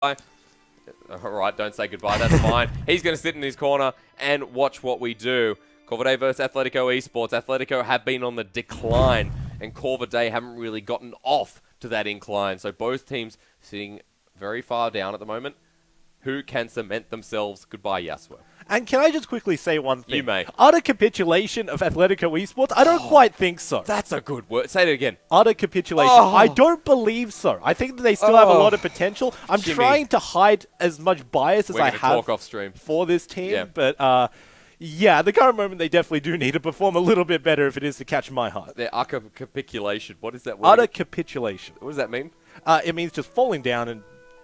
Alright, don't say goodbye, that's fine. He's going to sit in his corner and watch what we do. Corvidae versus Athletico Esports. Athletico have been on the decline, and Corvidae haven't really gotten off to that incline. So both teams sitting very far down at the moment. Who can cement themselves? Goodbye, Yasuo. And can I just quickly say one thing? You may. Utter capitulation of Athletico Esports? I don't quite think so. That's a good word. Say it again. Utter capitulation. I don't believe so. I think that they still have a lot of potential. I'm trying to hide as much bias as I have talk off stream for this team. But yeah, at the current moment, they definitely do need to perform a little bit better if it is to catch my heart. Their utter capitulation. What is that word? Utter capitulation. What does that mean? It means just falling down and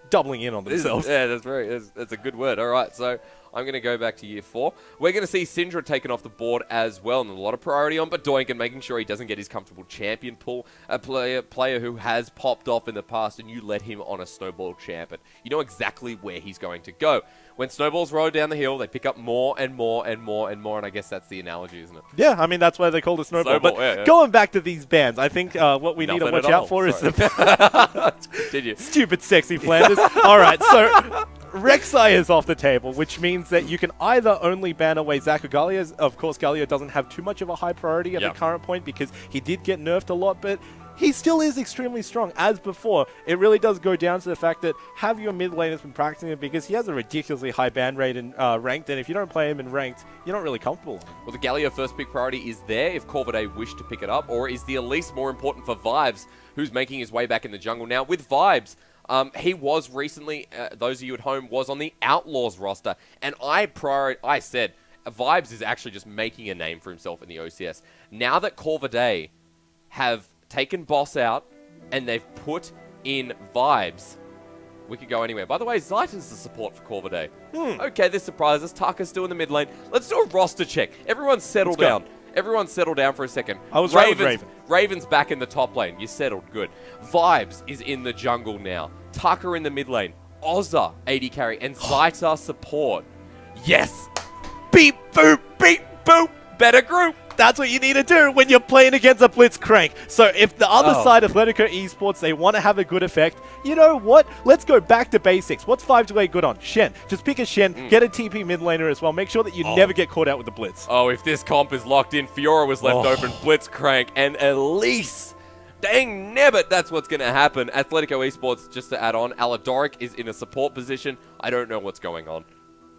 doubling in on themselves. Yeah, that's a good word. All right, so I'm going to go back to year 4. We're going to see Syndra taken off the board as well, and a lot of priority on Badoink, making sure he doesn't get his comfortable champion pull. A player who has popped off in the past, and you let him on a snowball champion. You know exactly where he's going to go. When snowballs roll down the hill, they pick up more and more and more and more, and I guess that's the analogy, isn't it? Yeah, I mean, that's why they call it snowball. But going back to these bans, I think what we need to watch out for is the Did you? Stupid sexy Flanders. All right, so Rek'Sai is off the table, which means that you can either only ban away Zac or Galio. Of course, Galio doesn't have too much of a high priority at the current point because he did get nerfed a lot, but he still is extremely strong, as before. It really does go down to the fact that have your mid laners been practicing it, because he has a ridiculously high ban rate in ranked, and if you don't play him in ranked, you're not really comfortable. Well, the Galio first pick priority is there if Corvidae wish to pick it up, or is the Elise more important for Vibes, who's making his way back in the jungle now? With Vibes, he was recently, those of you at home, was on the Outlaws roster, and I said, Vibes is actually just making a name for himself in the OCS. Now that Corvidae have taken Boss out, and they've put in Vibes, we could go anywhere. By the way, Zaiton's the support for Corvidae. Okay, this surprises us. Taka's still in the mid lane. Let's do a roster check. Everyone settle down. Everyone settle down for a second. I was right with Raven. Raven's back in the top lane. You settled. Good. Vibes is in the jungle now. Taka in the mid lane. Ozza, AD carry. And Zaita support. Yes! Beep, boop, beep, boop. Better group. That's what you need to do when you're playing against a Blitzcrank. So if the other side, Athletico Esports, they want to have a good effect, you know what? Let's go back to basics. What's 5-8 good on? Shen. Just pick a Shen, get a TP mid laner as well. Make sure that you never get caught out with the Blitz. Oh, if this comp is locked in, Fiora was left open, Blitzcrank, and Elise. Dang nabbit, that's what's going to happen. Athletico Esports, just to add on, Aladoric is in a support position. I don't know what's going on.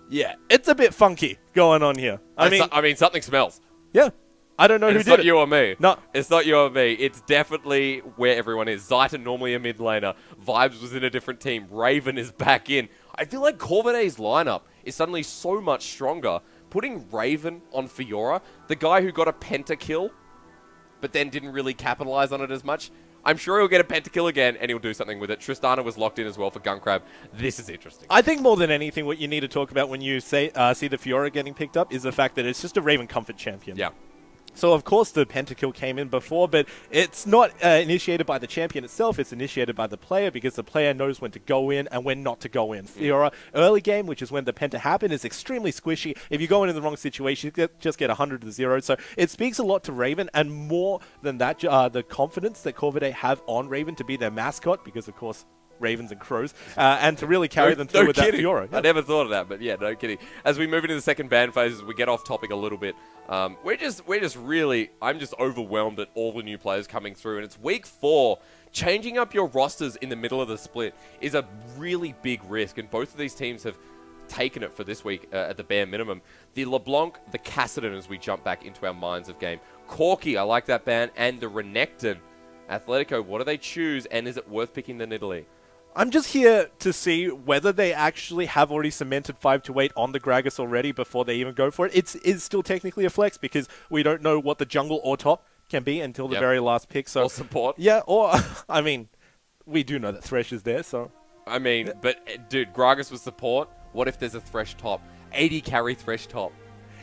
Yeah, it's a bit funky going on here. I mean, something smells. Yeah. I don't know who did it. It's not you or me. No. It's not you or me. It's definitely where everyone is. Zaita normally a mid laner. Vibes was in a different team. Raven is back in. I feel like Corvidae's lineup is suddenly so much stronger. Putting Raven on Fiora, the guy who got a pentakill, but then didn't really capitalize on it as much. I'm sure he'll get a pentakill again, and he'll do something with it. Tristana was locked in as well for Gunkrab. This is interesting. I think more than anything, what you need to talk about when you see the Fiora getting picked up is the fact that it's just a Raven comfort champion. Yeah. So, of course, the pentakill came in before, but it's not initiated by the champion itself. It's initiated by the player, because the player knows when to go in and when not to go in. Fiora, early game, which is when the penta happened, is extremely squishy. If you go in the wrong situation, you just get 100 to 0. So it speaks a lot to Raven, and more than that, the confidence that Corvidae have on Raven to be their mascot, because, of course, Ravens and Crows, and to really carry them through with that Fiora. I never thought of that, but yeah, no kidding. As we move into the second ban phase, we get off topic a little bit. We're just really, I'm just overwhelmed at all the new players coming through, and it's week 4. Changing up your rosters in the middle of the split is a really big risk, and both of these teams have taken it for this week at the bare minimum. The LeBlanc, the Cassidon, as we jump back into our minds of game. Corki, I like that ban, and the Renekton. Atletico, what do they choose, and is it worth picking the Nidalee? I'm just here to see whether they actually have already cemented 5-8 on the Gragas already before they even go for it. It is still technically a flex, because we don't know what the jungle or top can be until the very last pick. So, or support. Yeah, or, I mean, we do know that Thresh is there, so. I mean, but, dude, Gragas was support. What if there's a Thresh top? 80 carry Thresh top.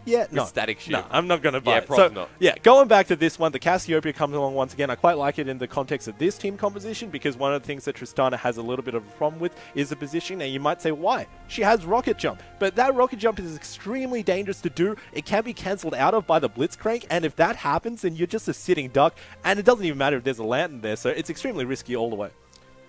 Yeah, no. Static shift. No, I'm not going to buy it. Probably not. Yeah, going back to this one, the Cassiopeia comes along once again. I quite like it in the context of this team composition, because one of the things that Tristana has a little bit of a problem with is the position, and you might say, why? She has Rocket Jump, but that Rocket Jump is extremely dangerous to do. It can be cancelled out of by the Blitzcrank, and if that happens, then you're just a sitting duck, and it doesn't even matter if there's a lantern there, so it's extremely risky all the way.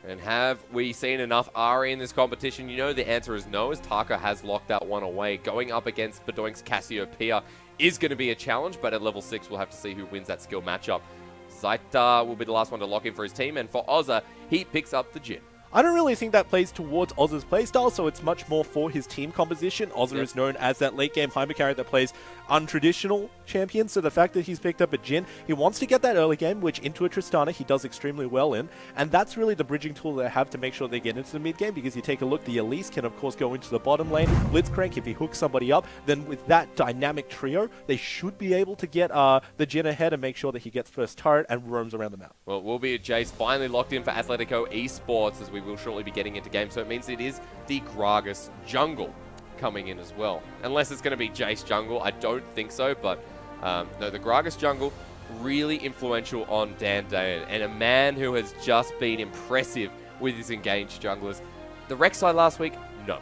And have we seen enough Ari in this competition? You know the answer is no, as Taka has locked that one away. Going up against Bedoink's Cassiopeia is going to be a challenge, but at level 6, we'll have to see who wins that skill matchup. Zaita will be the last one to lock in for his team, and for Ozza, he picks up the Jhin. I don't really think that plays towards Ozza's playstyle, so it's much more for his team composition. Ozza is known as that late-game hyper carry that plays untraditional champions, so the fact that he's picked up a Jhin, he wants to get that early game, which into a Tristana he does extremely well in, and that's really the bridging tool they have to make sure they get into the mid-game, because you take a look, the Elise can of course go into the bottom lane, Blitzcrank, if he hooks somebody up, then with that dynamic trio, they should be able to get the Jhin ahead and make sure that he gets first turret and roams around the map. Well, it will be a Jace finally locked in for Athletico Esports, as we will shortly be getting into game, so it means it is the Gragas jungle coming in as well. Unless it's going to be Jace jungle, I don't think so, but no, the Gragas jungle, really influential on Dan Dayan, and a man who has just been impressive with his engaged junglers. The Rek'Sai last week, no.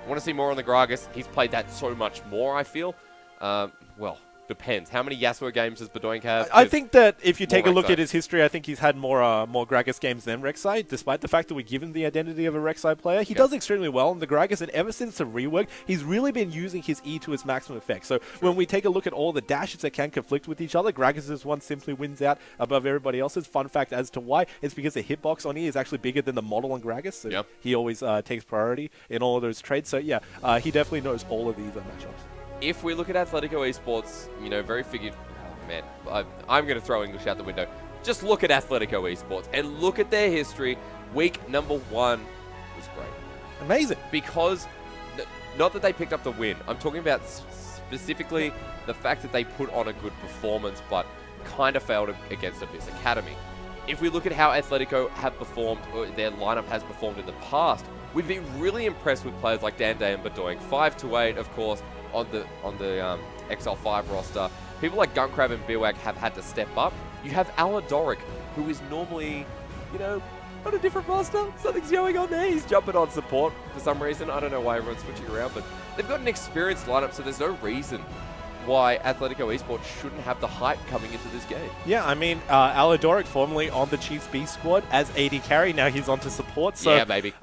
I want to see more on the Gragas. He's played that so much more, I feel. Well, depends. How many Yasuo games does Bedoink have? I think that if you take a look Rek'Sai. at his history, I think he's had more Gragas games than Rek'Sai, despite the fact that we give him the identity of a Rek'Sai player. He does extremely well in the Gragas, and ever since the rework, he's really been using his E to its maximum effect. So when we take a look at all the dashes that can conflict with each other, Gragas' one simply wins out above everybody else's. Fun fact as to why, it's because the hitbox on E is actually bigger than the model on Gragas, so he always takes priority in all of those trades. So yeah, he definitely knows all of these matchups. If we look at Athletico Esports, you know, very figured... Oh, man, I'm going to throw English out the window. Just look at Athletico Esports and look at their history. Week number 1 was great. Amazing. Because, not that they picked up the win. I'm talking about specifically the fact that they put on a good performance, but kind of failed against Abyss Academy. If we look at how Athletico have performed, or their lineup has performed in the past, we've been really impressed with players like Dan Day and Bedoink. 5-8, of course, on the XL5 roster. People like Gunkrab and Biwag have had to step up. You have Aladoric, who is normally, you know, on a different roster. Something's going on there. He's jumping on support for some reason. I don't know why everyone's switching around, but they've got an experienced lineup, so there's no reason why Athletico Esports shouldn't have the hype coming into this game. Yeah, I mean, Aladoric, formerly on the Chiefs B squad as AD carry, now he's on to support. So, yeah, baby.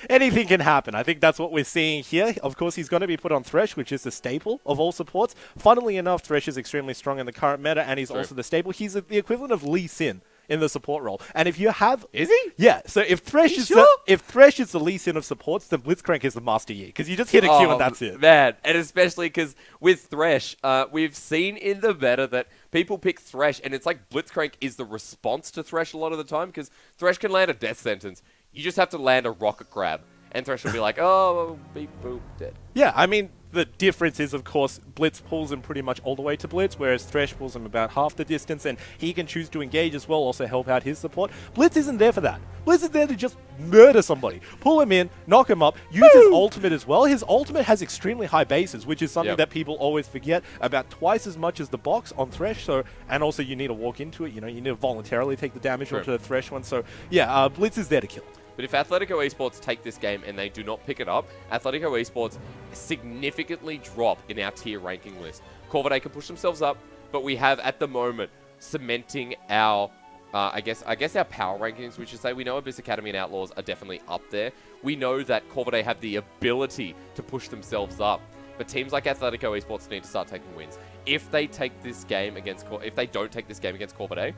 Anything can happen. I think that's what we're seeing here. Of course, he's going to be put on Thresh, which is the staple of all supports. Funnily enough, Thresh is extremely strong in the current meta, and he's also the staple. He's the equivalent of Lee Sin in the support role. And if you have... Is he? Yeah, so if Thresh is if Thresh is the Lee Sin of supports, then Blitzcrank is the Master Yi, because you just hit a Q and that's it. Man, and especially because with Thresh, we've seen in the meta that people pick Thresh, and it's like Blitzcrank is the response to Thresh a lot of the time, because Thresh can land a death sentence. You just have to land a rocket grab, and Thresh will be like, oh, beep, boop, dead. Yeah, I mean, the difference is, of course, Blitz pulls him pretty much all the way to Blitz, whereas Thresh pulls him about half the distance, and he can choose to engage as well, also help out his support. Blitz isn't there for that. Blitz is there to just murder somebody. Pull him in, knock him up, use his ultimate as well. His ultimate has extremely high bases, which is something that people always forget, about twice as much as the box on Thresh, so, and also you need to walk into it, you know, you need to voluntarily take the damage onto the Thresh one, so yeah, Blitz is there to kill. But if Athletico Esports take this game and they do not pick it up, Athletico Esports significantly drop in our tier ranking list. Corvidae can push themselves up, but we have at the moment cementing our, I guess our power rankings, we should say. We know Abyss Academy and Outlaws are definitely up there. We know that Corvidae have the ability to push themselves up, but teams like Athletico Esports need to start taking wins. If they take this game against, if they don't take this game against Corvidae,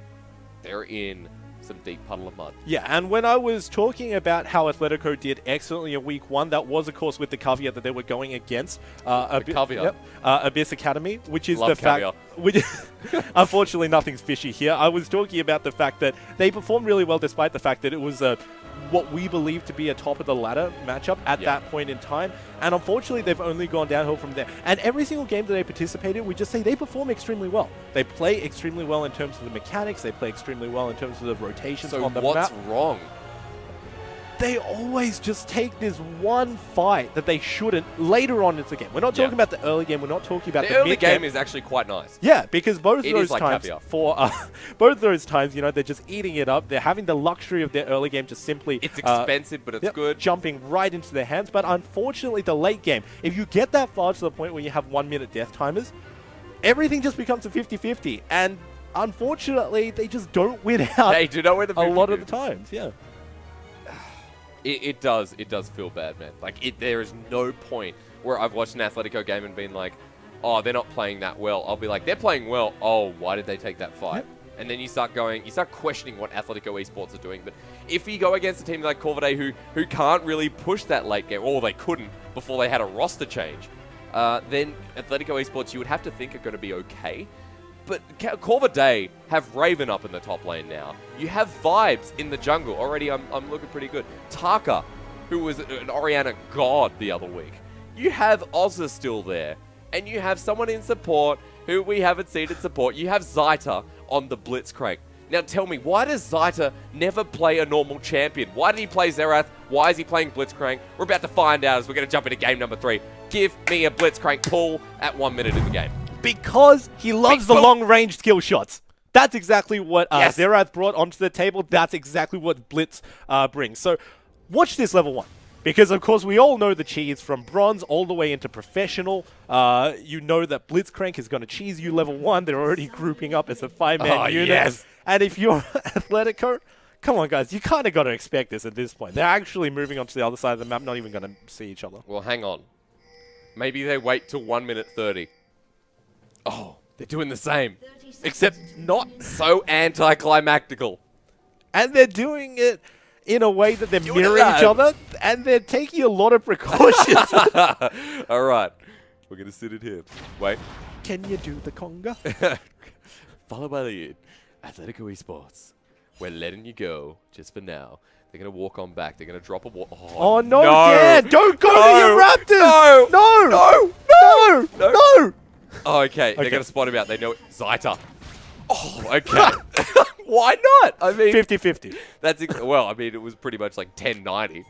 they're in some deep puddle of mud. Yeah, and when I was talking about how Athletico did excellently in week 1, that was, of course, with the caveat that they were going against Abyss Academy, which is Love the caveat. fact... Which, unfortunately, nothing's fishy here. I was talking about the fact that they performed really well despite the fact that it was what we believe to be a top-of-the-ladder matchup at that point in time. And unfortunately, they've only gone downhill from there. And every single game that they participated, we just say they perform extremely well. They play extremely well in terms of the mechanics. They play extremely well in terms of the rotations on the map. So what's wrong? They always just take this one fight that they shouldn't later on in the game. We're not talking about the early game. We're not talking about the early mid game. game is actually quite nice. Yeah, because both of those like times, both those times, you know, they're just eating it up. They're having the luxury of their early game to simply... It's expensive, but it's good. Jumping right into their hands. But unfortunately, the late game, if you get that far to the point where you have 1-minute death timers, everything just becomes a 50-50. And unfortunately, they just don't win out. They do not win the 50-50. A lot of the times, yeah. It does feel bad, man. Like, there is no point where I've watched an Athletico game and been like, oh, they're not playing that well. I'll be like, they're playing well. Oh, why did they take that fight? Yep. And then you start questioning what Athletico Esports are doing. But if you go against a team like Corvidae who can't really push that late game, or they couldn't before they had a roster change, then Athletico Esports, you would have to think are going to be okay. But Corvidae have Raven up in the top lane now. You have Vibes in the jungle. Already, I'm looking pretty good. Taka, who was an Orianna god the other week. You have Ozza still there. And you have someone in support who we haven't seen in support. You have Zyta on the Blitzcrank. Now tell me, why does Zyta never play a normal champion? Why did he play Xerath? Why is he playing Blitzcrank? We're about to find out as we're going to jump into game number 3. Give me a Blitzcrank pull at 1 minute in the game. Because he loves the long-range skill shots. That's exactly what Xerath brought onto the table. That's exactly what Blitz brings. So watch this level 1. Because, of course, we all know the cheese from bronze all the way into professional. You know that Blitzcrank is going to cheese you level 1. They're already grouping up as a 5-man unit. Yes. And if you're Athletico, come on, guys, you kind of got to expect this at this point. They're actually moving on to the other side of the map, not even going to see each other. Well, hang on. Maybe they wait till 1 minute 30. Oh, they're doing the same. Except not so anticlimactical. And they're doing it in a way that they're mirroring each other, and they're taking a lot of precautions. All right. We're going to sit it here. Wait. Can you do the conga? Follow by the lead. Athletico Esports. We're letting you go just for now. They're going to walk on back. They're going to drop a wall. Oh, no, Dan! Don't go to your Raptors! No! Oh, okay. They're going to spot him out. They know it. Zyta. Oh, okay. Why not? I mean, 50-50. Well, I mean, it was pretty much like 10-90.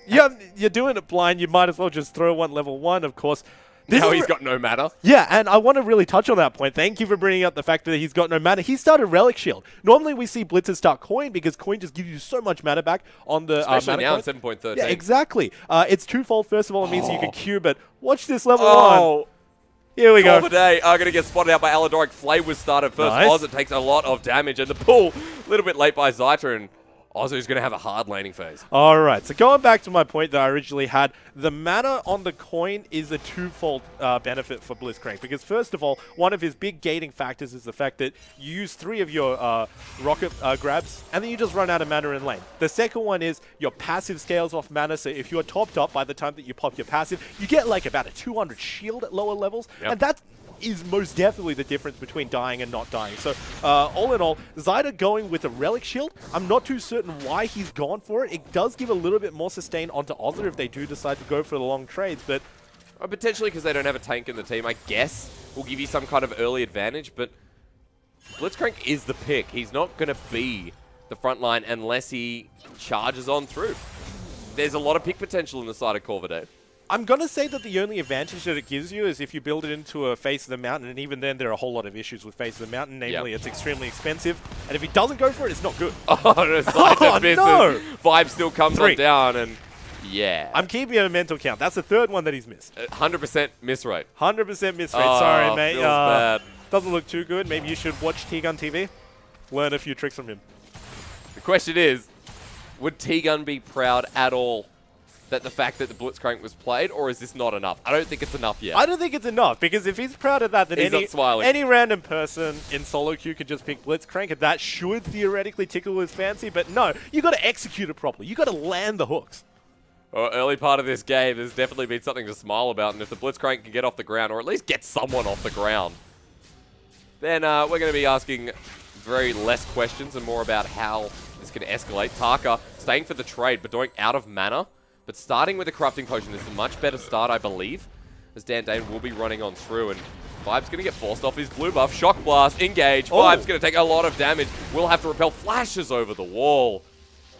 Yeah, you're doing it blind. You might as well just throw one level 1, of course. Now he's got no mana. Yeah, and I want to really touch on that point. Thank you for bringing up the fact that he's got no mana. He started Relic Shield. Normally we see Blitzers start Coin because Coin just gives you so much mana back on the Especially now mana in 7.13. Yeah, exactly. It's twofold. First of all, it means you can Q, but watch this level 1. Here we go. Corvidae are going to get spotted out by Aladoric. Flay was started first. Nice. Oz, it takes a lot of damage. And the pull, a little bit late by Zyta. And Ozu's going to have a hard laning phase. All right. So going back to my point that I originally had, the mana on the coin is a twofold benefit for Blitzcrank. Because first of all, one of his big gating factors is the fact that you use 3 of your rocket grabs, and then you just run out of mana in lane. The second one is your passive scales off mana. So if you're topped up by the time that you pop your passive, you get like about a 200 shield at lower levels. Yep. And that's is most definitely the difference between dying and not dying. So, all in all, Zyta going with a Relic Shield, I'm not too certain why he's gone for it. It does give a little bit more sustain onto Ozza if they do decide to go for the long trades, but potentially because they don't have a tank in the team, I guess, will give you some kind of early advantage, but Blitzcrank is the pick. He's not going to be the front line unless he charges on through. There's a lot of pick potential in the side of Corvidae. I'm going to say that the only advantage that it gives you is if you build it into a face of the mountain, and even then there are a whole lot of issues with face of the mountain, namely it's extremely expensive, and if he doesn't go for it, it's not good. Oh, no, no. Vibe still comes on down, and yeah. I'm keeping a mental count. That's the third one that he's missed. 100% miss rate. 100% miss rate. Sorry, mate. Feels bad. Doesn't look too good. Maybe you should watch T-Gun TV. Learn a few tricks from him. The question is, would T-Gun be proud at all that the fact that the Blitzcrank was played, or is this not enough? I don't think it's enough yet. I don't think it's enough, because if he's proud of that, then any random person in solo queue could just pick Blitzcrank, and that should theoretically tickle his fancy, but no, you got to execute it properly. You got to land the hooks. Well, early part of this game, there's definitely been something to smile about, and if the Blitzcrank can get off the ground, or at least get someone off the ground, then we're going to be asking very less questions and more about how this can escalate. Taka staying for the trade, but going out of mana. But starting with the Corrupting Potion is a much better start, I believe, as Dan Dane will be running on through, and Vibe's going to get forced off his blue buff. Shock Blast, engage. Vibe's going to take a lot of damage. Will have to repel flashes over the wall.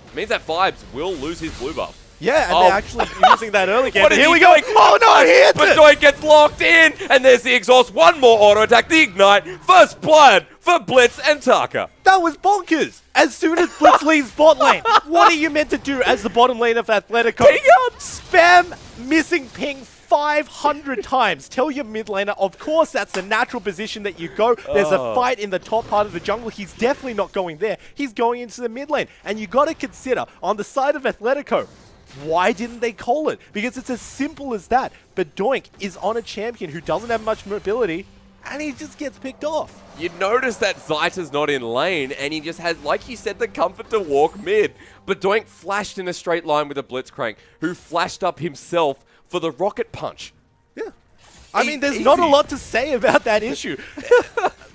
It means that Vibes will lose his blue buff. Yeah, and they're actually using that early game. Here we go. Oh, no, he hits it! But gets locked in, and there's the exhaust. One more auto attack, the ignite. First blood for Blitz and Taka. That was bonkers. As soon as Blitz leaves bot lane, what are you meant to do as the bottom lane of Athletico? T-Gun! Spam missing ping 500 times tell your mid laner, of course, that's the natural position that you go. There's a fight in the top part of the jungle. He's definitely not going there. He's going into the mid lane. And you got to consider, on the side of Athletico, why didn't they call it? Because it's as simple as that. But Doink is on a champion who doesn't have much mobility, and he just gets picked off. You notice that Zyta's not in lane, and he just has, like you said, the comfort to walk mid. But Doink flashed in a straight line with a Blitzcrank, who flashed up himself for the rocket punch. Yeah. I mean, there's not a lot to say about that issue.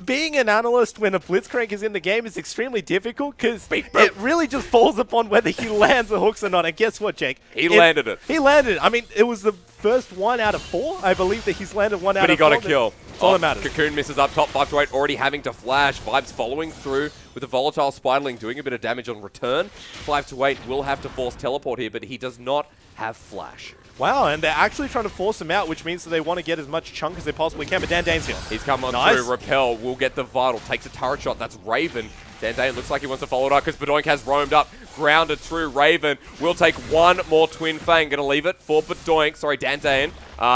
Being an analyst when a Blitzcrank is in the game is extremely difficult because it really just falls upon whether he lands the hooks or not. And guess what, Jake? He landed it. He landed it. I mean, it was the first 1 out of 4. I believe that he's landed 1 out of 4. But he got a kill. That's all that matters. Cocoon misses up top, 5 to 8, already having to flash. Vibes following through with a volatile Spiderling, doing a bit of damage on return. 5 to 8 will have to force teleport here, but he does not have flash. Wow, and they're actually trying to force him out, which means that they want to get as much chunk as they possibly can, but Dandane's here. He's come on through, Repel will get the Vital, takes a turret shot, that's Raven. Dandane looks like he wants to follow it up because Bedoink has roamed up, grounded through. Raven will take one more Twin Fang, gonna leave it for Bedoink, sorry, Dandane.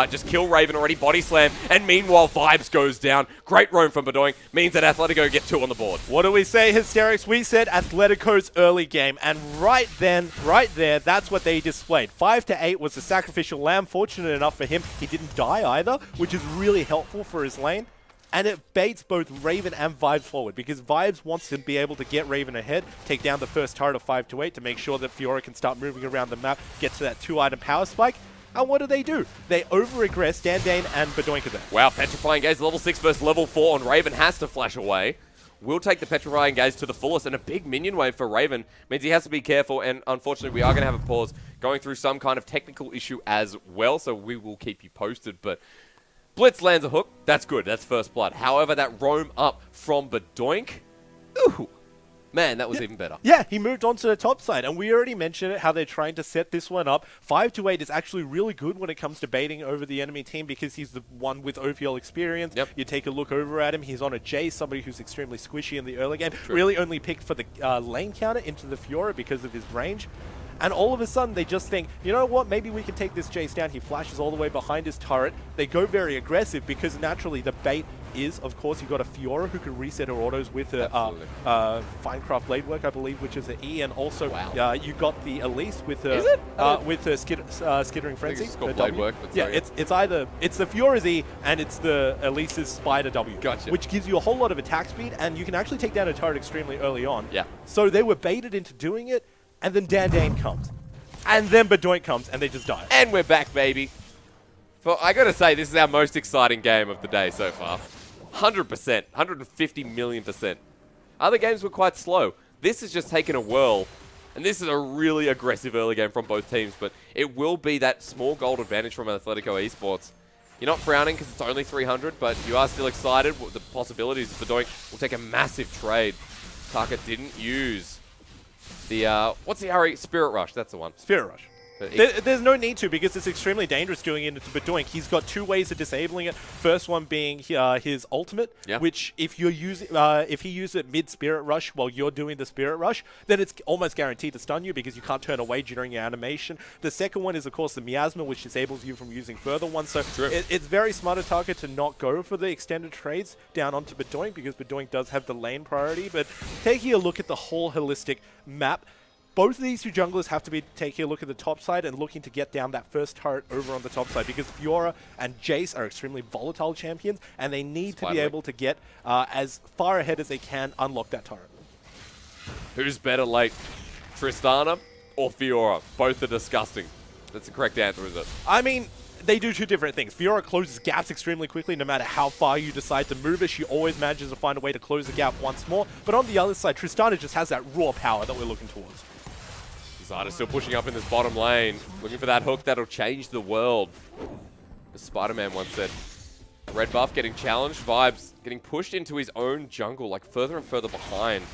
Just kill Raven already, body slam, and meanwhile Vibes goes down. Great roam from Bedoink, means that Athletico get 2 on the board. What do we say, Hysterics? We said Atletico's early game, and right there, that's what they displayed. 5 to 8 was the sacrificial lamb. Fortunate enough for him, he didn't die either, which is really helpful for his lane. And it baits both Raven and Vibes forward because Vibes wants to be able to get Raven ahead, take down the first turret of 5 to 8 to make sure that Fiora can start moving around the map, get to that 2-item power spike. And what do? They over-aggress Dandane and Bedoink there. Wow, Petrifying Gaze, level 6 versus level 4, and Raven has to flash away. Will take the Petrifying Gaze to the fullest, and a big minion wave for Raven means he has to be careful, and unfortunately we are going to have a pause going through some kind of technical issue as well, so we will keep you posted, but Blitz lands a hook, that's good, that's first blood. However, that roam up from Bedoink, ooh, man, that was even better. Yeah, he moved on to the top side, and we already mentioned it, how they're trying to set this one up. 5 to 8 is actually really good when it comes to baiting over the enemy team because he's the one with OPL experience. Yep. You take a look over at him, he's on a J, somebody who's extremely squishy in the early game. True. Really only picked for the lane counter into the Fiora because of his range. And all of a sudden, they just think, you know what, maybe we can take this Jace down. He flashes all the way behind his turret. They go very aggressive because naturally the bait is, of course, you've got a Fiora who can reset her autos with a Finecraft Blade Work, I believe, which is an E. And also, you got the Elise with a Skittering Frenzy. It's called Blade Work. Yeah, it's either, it's the Fiora's E and it's the Elise's Spider W. Gotcha. Which gives you a whole lot of attack speed, and you can actually take down a turret extremely early on. Yeah. So they were baited into doing it. And then Dandane comes. And then Bedoink comes, and they just die. And we're back, baby. I gotta say, this is our most exciting game of the day so far. 100%, 150 million%. Other games were quite slow. This has just taken a whirl. And this is a really aggressive early game from both teams, but it will be that small gold advantage from Athletico Esports. You're not frowning because it's only 300, but you are still excited with the possibilities. Bedoink will take a massive trade. Taka didn't use the, what's the RE? Spirit Rush, that's the one. Spirit Rush. There's no need to because it's extremely dangerous doing it into Bedoink. He's got 2 ways of disabling it. First one being his ultimate, which if he uses it mid Spirit Rush while you're doing the Spirit Rush, then it's almost guaranteed to stun you because you can't turn away during your animation. The second one is, of course, the Miasma, which disables you from using further ones. So it's very smart of Target to not go for the extended trades down onto Bedoink because Bedoink does have the lane priority. But taking a look at the whole holistic map, both of these 2 junglers have to be taking a look at the top side and looking to get down that first turret over on the top side because Fiora and Jace are extremely volatile champions and they need to be able to get as far ahead as they can unlock that turret. Who's better late, Tristana or Fiora? Both are disgusting. That's the correct answer, is it? I mean, they do 2 different things. Fiora closes gaps extremely quickly no matter how far you decide to move it. She always manages to find a way to close the gap once more. But on the other side, Tristana just has that raw power that we're looking towards. Zyta still pushing up in this bottom lane, looking for that hook that'll change the world. As Spider-Man once said. Red buff getting challenged, Vibes getting pushed into his own jungle, like further and further behind.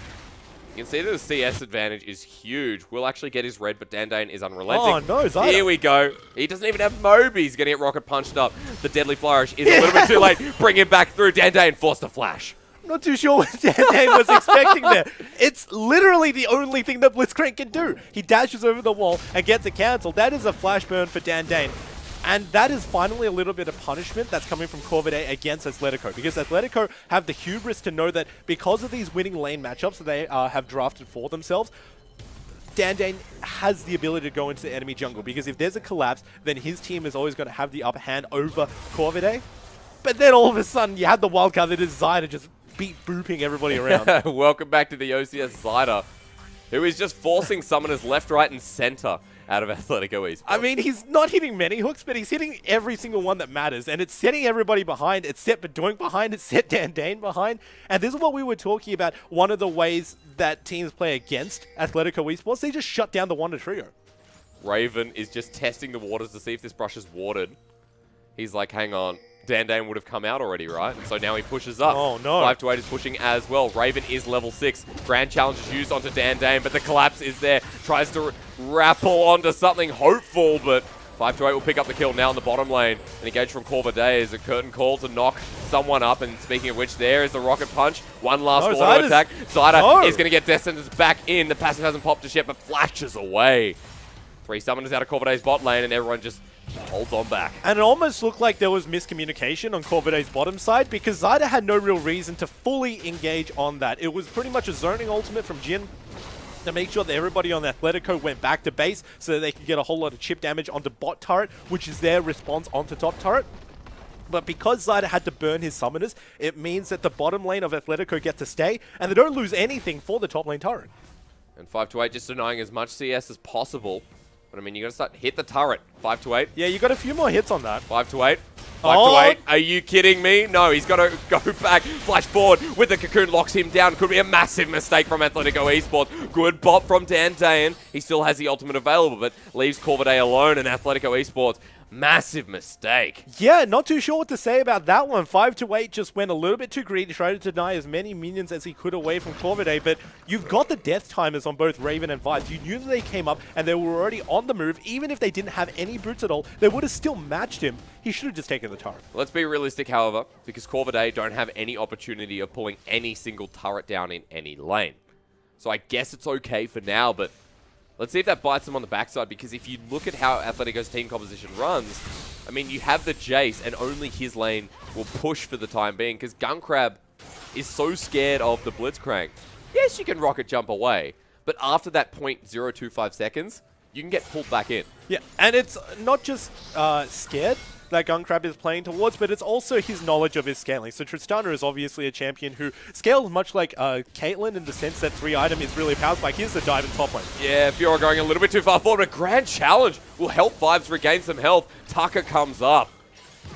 You can see that the CS advantage is huge. Will actually get his red, but Dandane is unrelenting. Oh no, Zyta. Here we go. He doesn't even have Moby. He's going to get rocket punched up. The Deadly Flourish is a little bit too late. Bring him back through. Dandane forced a flash. Not too sure what Dandane was expecting there. It's literally the only thing that Blitzcrank can do. He dashes over the wall and gets it cancelled. That is a flash burn for Dandane. And that is finally a little bit of punishment that's coming from Corvidae against Athletico, because Athletico have the hubris to know that because of these winning lane matchups that they have drafted for themselves, Dan has the ability to go into the enemy jungle, because if there's a collapse, then his team is always going to have the upper hand over Corvidae. But then all of a sudden, you had the wildcard that is Zyda just beat booping everybody around. Welcome back to the OCS Zyda, who is just forcing summoners left, right, and center out of Athletico Esports. I mean, he's not hitting many hooks, but he's hitting every single one that matters. And it's setting everybody behind. It's set Bedoink behind. It's set Dan behind. And this is what we were talking about. One of the ways that teams play against Athletico Esports, they just shut down the Wonder Trio. Raven is just testing the waters to see if this brush is watered. He's like, hang on. Dan would have come out already, right? And so now he pushes up. Oh, no. 5-8 is pushing as well. Raven is level 6. Grand challenge is used onto Dan, but the collapse is there. Tries to rappel onto something hopeful, but 5-8 will pick up the kill now in the bottom lane. An engage from Corvidae is a curtain call to knock someone up. And speaking of which, there is the rocket punch. One last auto attack. Zyda is going to get Death Sentence back in. The passive hasn't popped just yet, but flashes away. 3 summoners out of Corvidae's bot lane, and everyone just holds on back. And it almost looked like there was miscommunication on Corvidae's bottom side, because Zyda had no real reason to fully engage on that. It was pretty much a zoning ultimate from Jin to make sure that everybody on Athletico went back to base so that they could get a whole lot of chip damage onto bot turret, which is their response onto top turret. But because Zyda had to burn his summoners, it means that the bottom lane of Athletico get to stay, and they don't lose anything for the top lane turret. And 5-8 just denying as much CS as possible. But I mean, you got to start hit the turret. 5-8. Yeah, you got a few more hits on that. 5-8. 5-8. Are you kidding me? No, he's got to go back. Flash forward with the cocoon, locks him down. Could be a massive mistake from Athletico Esports. Good bot from Dan. He still has the ultimate available, but leaves Corvidae alone, and Athletico Esports. Massive mistake. Yeah, not too sure what to say about that one. 5-8 just went a little bit too greedy, tried to deny as many minions as he could away from Corvidae, but you've got the death timers on both Raven and Vibes. You knew that they came up and they were already on the move. Even if they didn't have any boots at all, they would have still matched him. He should have just taken the turret. Let's be realistic, however, because Corvidae don't have any opportunity of pulling any single turret down in any lane. So I guess it's okay for now, but let's see if that bites them on the backside, because if you look at how Athletico's team composition runs, I mean, you have the Jace, and only his lane will push for the time being, because Gunkrab is so scared of the Blitzcrank. Yes, you can rocket jump away, but after that 0.025 seconds, you can get pulled back in. Yeah, and it's not just scared that Gunkrab is playing towards, but it's also his knowledge of his scaling. So Tristana is obviously a champion who scales much like Caitlyn in the sense that 3-item is really a power spike. Here's the dive in top lane. Yeah, Fiora going a little bit too far forward, but Grand Challenge will help Vibes regain some health. Tucker comes up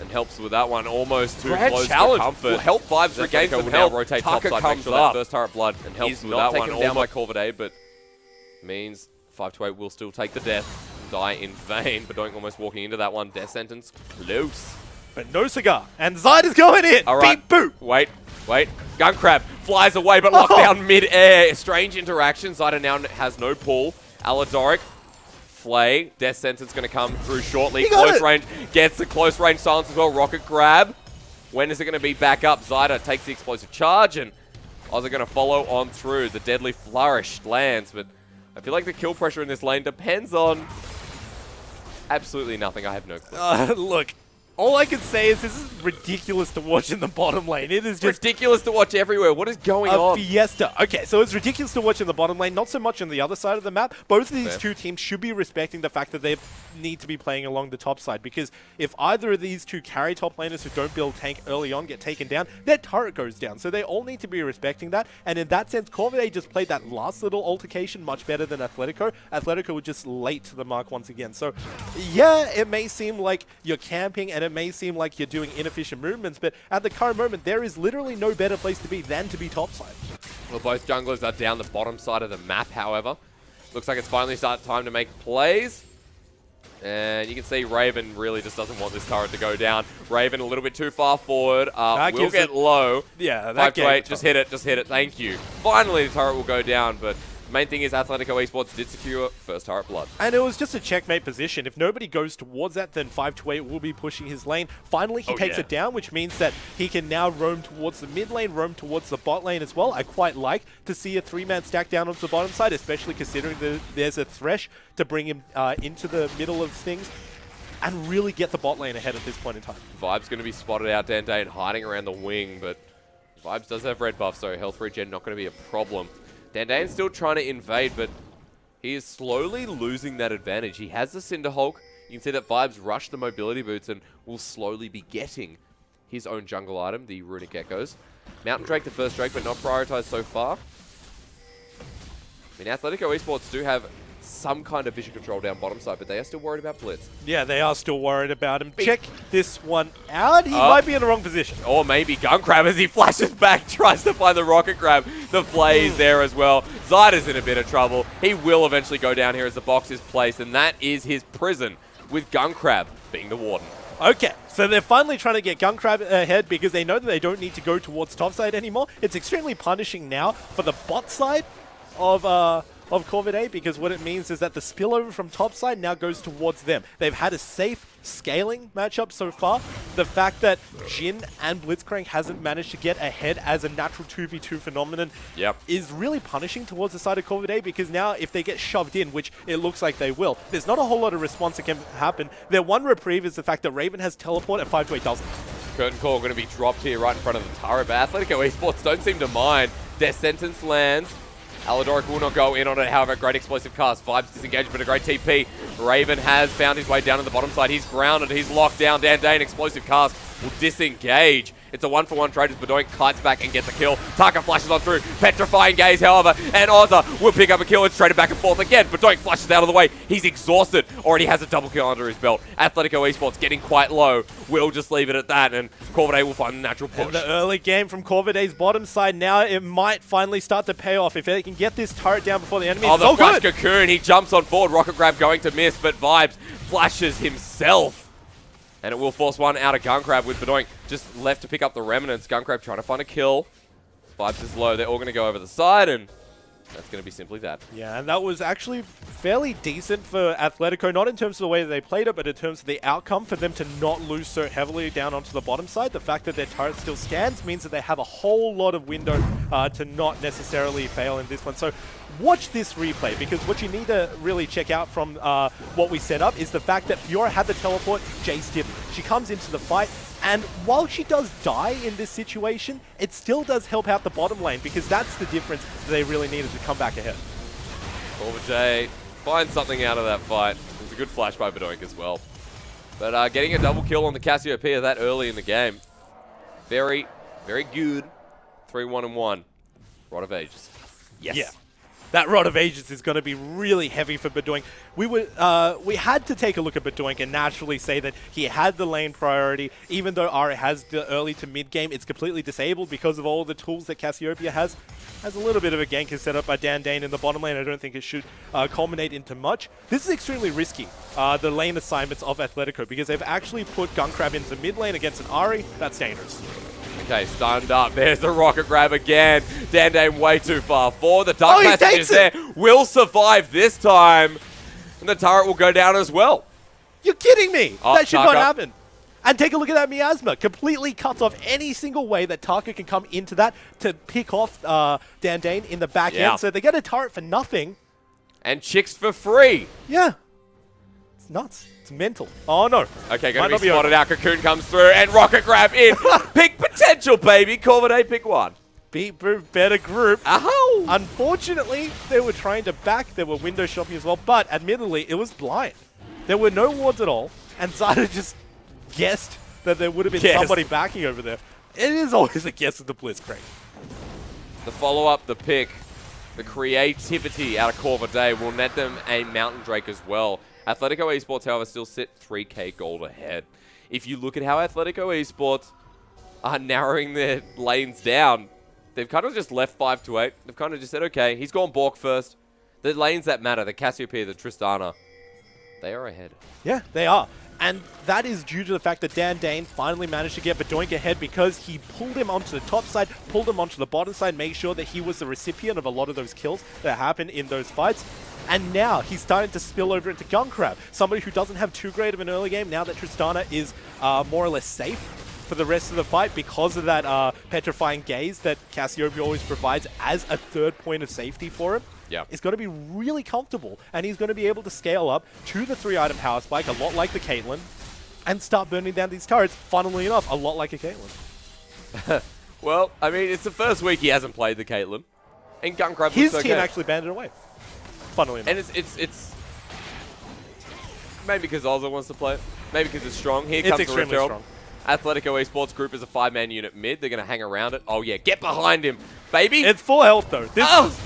and helps with that one, almost too close for comfort. Will help Vibes regain some health. Rotate Tucker top side, comes sure up. first turret blood And helps with that one. Down by Corvidae, but means 5-8 will still take the death. Die in vain, but don't almost walking into that one. Death sentence close. But no cigar. And Zyda's going in. All right. Beep boop. Wait. Gunkrab flies away, but locked down mid-air. Strange interaction. Zyda now has no pull. Aladoric. Flay. Death sentence going to come through shortly. Close range. Gets the close range silence as well. Rocket grab. When is it going to be back up? Zyda takes the explosive charge, and Oz are going to follow on through. The deadly flourish lands, but I feel like the kill pressure in this lane depends on absolutely nothing. I have no clue. Look, all I can say is this is ridiculous to watch in the bottom lane. It is just ridiculous to watch everywhere. What is going on? Fiesta. Okay, so it's ridiculous to watch in the bottom lane, not so much on the other side of the map. Both of these two teams should be respecting the fact that they need to be playing along the top side, because if either of these two carry top laners who don't build tank early on get taken down, their turret goes down. So they all need to be respecting that. And in that sense, Corvidae just played that last little altercation much better than Athletico. Athletico were just late to the mark once again. So yeah, it may seem like you're camping and it may seem like you're doing inefficient movements, but at the current moment, there is literally no better place to be than to be topside. Well, both junglers are down the bottom side of the map, however. Looks like it's finally time to make plays. And you can see Raven really just doesn't want this turret to go down. Raven a little bit too far forward. Will get low. Yeah, that 5-8. Just hit it. Thank you. Finally, the turret will go down, but the main thing is Athletico Esports did secure first turret blood. And it was just a checkmate position. If nobody goes towards that, then 5-8 will be pushing his lane. Finally, he takes it down, which means that he can now roam towards the mid lane, roam towards the bot lane as well. I quite like to see a 3-man stack down onto the bottom side, especially considering there's a Thresh to bring him into the middle of things. and really get the bot lane ahead at this point in time. Vibe's going to be spotted out, Dandane hiding around the wing, but Vibes does have red buff, so health regen not going to be a problem. Dandane's still trying to invade, but he is slowly losing that advantage. He has the Cinder Hulk. You can see that Vibes rushed the mobility boots and will slowly be getting his own jungle item, the Runic Echoes. Mountain Drake, the first Drake, but not prioritized so far. I mean, Athletico Esports do have some kind of vision control down bottom side, but they are still worried about Blitz. Yeah, they are still worried about him. Check this one out. He might be in the wrong position. Or maybe Gunkrab as he flashes back, tries to find the Rocket Grab. The play is there as well. Zyda's in a bit of trouble. He will eventually go down here as the box is placed, and that is his prison, with Gunkrab being the warden. Okay, so they're finally trying to get Gunkrab ahead because they know that they don't need to go towards top side anymore. It's extremely punishing now for the bot side of Corvidae, because what it means is that the spillover from top side now goes towards them. They've had a safe scaling matchup so far. The fact that Jhin and Blitzcrank hasn't managed to get ahead as a natural 2v2 phenomenon is really punishing towards the side of Corvidae, because now if they get shoved in, which it looks like they will, there's not a whole lot of response that can happen. Their one reprieve is the fact that Raven has teleport and 5-8 doesn't. Curtain Call going to be dropped here right in front of the turret, but Athletico Esports don't seem to mind. Their sentence lands. Aladoric will not go in on it, however, great explosive cast. Vibes disengaged, but a great TP. Raven has found his way down to the bottom side. He's grounded, he's locked down. Dandane, explosive cast, will disengage. It's a 1-for-1 trade as Bedoink kites back and gets a kill. Taka flashes on through. Petrifying Gaze, however, and Ozza will pick up a kill. It's traded back and forth again. Bedoink flashes out of the way. He's exhausted. Already has a double kill under his belt. Athletico Esports getting quite low. We'll just leave it at that, and Corvidae will find the natural push. And the early game from Corvidae's bottom side, now it might finally start to pay off if they can get this turret down before the enemy. Oh, the flash cocoon. He jumps on forward. Rocket Grab going to miss, but Vibes flashes himself. And it will force one out of Gunkrab with Bedoink just left to pick up the remnants. Gunkrab trying to find a kill. Vibes is low. They're all going to go over the side, and that's going to be simply that. Yeah, and that was actually fairly decent for Athletico, not in terms of the way that they played it, but in terms of the outcome for them to not lose so heavily down onto the bottom side. The fact that their turret still scans means that they have a whole lot of window to not necessarily fail in this one. So watch this replay, because what you need to really check out from what we set up is the fact that Fiora had the teleport, Jace didn't. She comes into the fight, and while she does die in this situation, it still does help out the bottom lane, because that's the difference that they really needed to come back ahead. Corvidae finds something out of that fight. It was a good flash by Bedoink as well. But getting a double kill on the Cassiopeia that early in the game, very, very good. 3-1-1. Rod of Ages. Yes. Yeah. That Rod of Ages is going to be really heavy for Bedoink. We had to take a look at Bedoink and naturally say that he had the lane priority. Even though Ari has the early to mid game, it's completely disabled because of all the tools that Cassiopeia has. Has a little bit of a gank set up by Dandane in the bottom lane. I don't think it should culminate into much. This is extremely risky, the lane assignments of Athletico, because they've actually put Gunkrab into mid lane against an Ari. That's dangerous. Okay, stunned up. There's the Rocket Grab again. Dandane way too far forward. The Dark Passage is there. Will survive this time. And the turret will go down as well. You're kidding me. Oh, that should not happen. And take a look at that miasma. Completely cuts off any single way that Taka can come into that to pick off Dandane in the back end. So they get a turret for nothing. And chicks for free. Yeah. It's nuts. It's mental. Oh, no. Okay, going to be spotted out. Cocoon comes through, and Rocket Grab in. Pick potential, baby. Corvidae, pick one. Better group. Oh. Unfortunately, they were trying to back. They were window shopping as well, but admittedly, it was blind. There were no wards at all, and Zyda just guessed that there would have been somebody backing over there. It is always a guess with the Blitzcrank. The follow-up, the pick, the creativity out of Corvidae will net them a Mountain Drake as well. Athletico Esports, however, still sit 3k gold ahead. If you look at how Athletico Esports are narrowing their lanes down, they've kind of just left 5 to 8. They've kind of just said, okay, he's gone Bork first. The lanes that matter, the Cassiopeia, the Tristana, they are ahead. Yeah, they are. And that is due to the fact that Dandane finally managed to get Bedoink ahead, because he pulled him onto the top side, pulled him onto the bottom side, made sure that he was the recipient of a lot of those kills that happened in those fights. And now he's starting to spill over into Gunkrab, somebody who doesn't have too great of an early game now that Tristana is more or less safe for the rest of the fight because of that petrifying gaze that Cassiopeia always provides as a third point of safety for him. is going to be really comfortable, and he's going to be able to scale up to the 3-item power spike, a lot like the Caitlyn, and start burning down these turrets, funnily enough, a lot like a Caitlyn. Well, I mean, it's the first week he hasn't played the Caitlyn. And Gunkrab His looks team okay. actually banned it away, funnily enough. And it's maybe because Ozza wants to play it. Maybe because it's strong. Here It's comes the extremely Rift strong. Athletico Esports group is a 5-man unit mid. They're going to hang around it. Oh, yeah. Get behind him, baby. It's full health, though. This is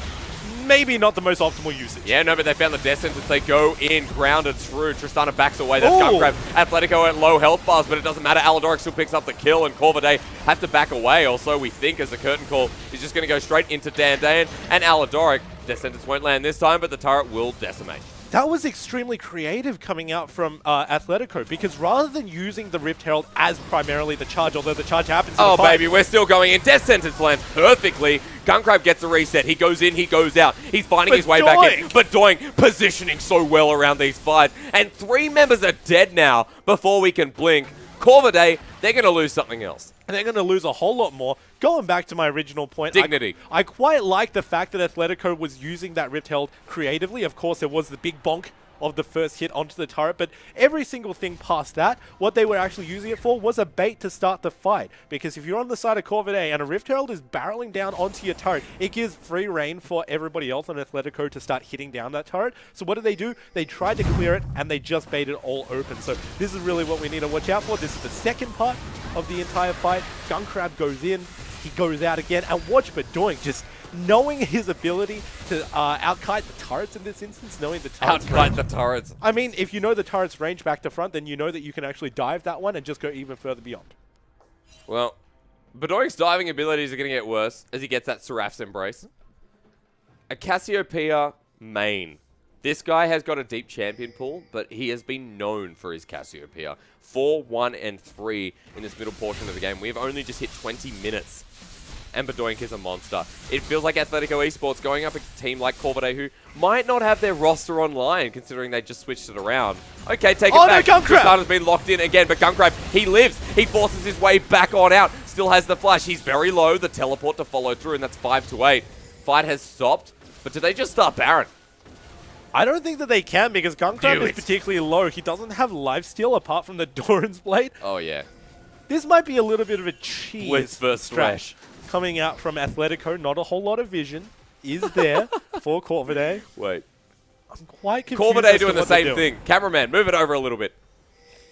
maybe not the most optimal usage. Yeah, no, but they found the death sentence. They go in, grounded through. Tristana backs away. That's Ooh. Gunkrab. Atletico at low health bars, but it doesn't matter. Aladoric still picks up the kill, and Corvidae have to back away. Also, we think as the curtain call is just going to go straight into Dandan, and Aladoric. Death sentence won't land this time, but the turret will decimate. That was extremely creative coming out from Athletico, because rather than using the Rift Herald as primarily the charge, although the charge happens in the fight, Baby, we're still going in. Death sentence lands perfectly. Gunkrab gets a reset. He goes in, he goes out. He's finding his way back in. But Doing positioning so well around these fights. And 3 members are dead now before we can blink. Corvidae, they're going to lose something else. and they're going to lose a whole lot more. Going back to my original point, Dignity. I quite like the fact that Athletico was using that Rift Herald creatively. Of course, there was the big bonk of the first hit onto the turret, but every single thing past that, what they were actually using it for was a bait to start the fight. Because if you're on the side of Corvidae and a Rift Herald is barreling down onto your turret, it gives free reign for everybody else on Athletico to start hitting down that turret. So what do? They tried to clear it, and they just baited it all open. So this is really what we need to watch out for. This is the second part of the entire fight. Gunkrab goes in, he goes out again, and watch Badoing just knowing his ability to outkite the turrets in this instance, knowing the turrets Outkite the turrets. I mean, if you know the turret's range back to front, then you know that you can actually dive that one and just go even further beyond. Well, Badoing's diving abilities are going to get worse as he gets that Seraph's Embrace. A Cassiopeia main. This guy has got a deep champion pool, but he has been known for his Cassiopeia. 4, 1, and 3 in this middle portion of the game. We've only just hit 20 minutes. And Badoink is a monster. It feels like Athletico Esports going up a team like Corvidae, who might not have their roster online, considering they just switched it around. Okay, take it back. No, Gunkrab! Tristana's been locked in again, but Gunkrab, he lives. He forces his way back on out. Still has the flash. He's very low. The teleport to follow through, and that's 5 to 8. Fight has stopped, but did they just start Baron? I don't think that they can, because Gunkrab is particularly low. He doesn't have lifesteal apart from the Doran's Blade. Oh, yeah. This might be a little bit of a cheese Blitz versus stretch coming out from Athletico. Not a whole lot of vision is there for Corvidae. Wait. I'm quite confused. Corvidae doing the same thing. Cameraman, move it over a little bit.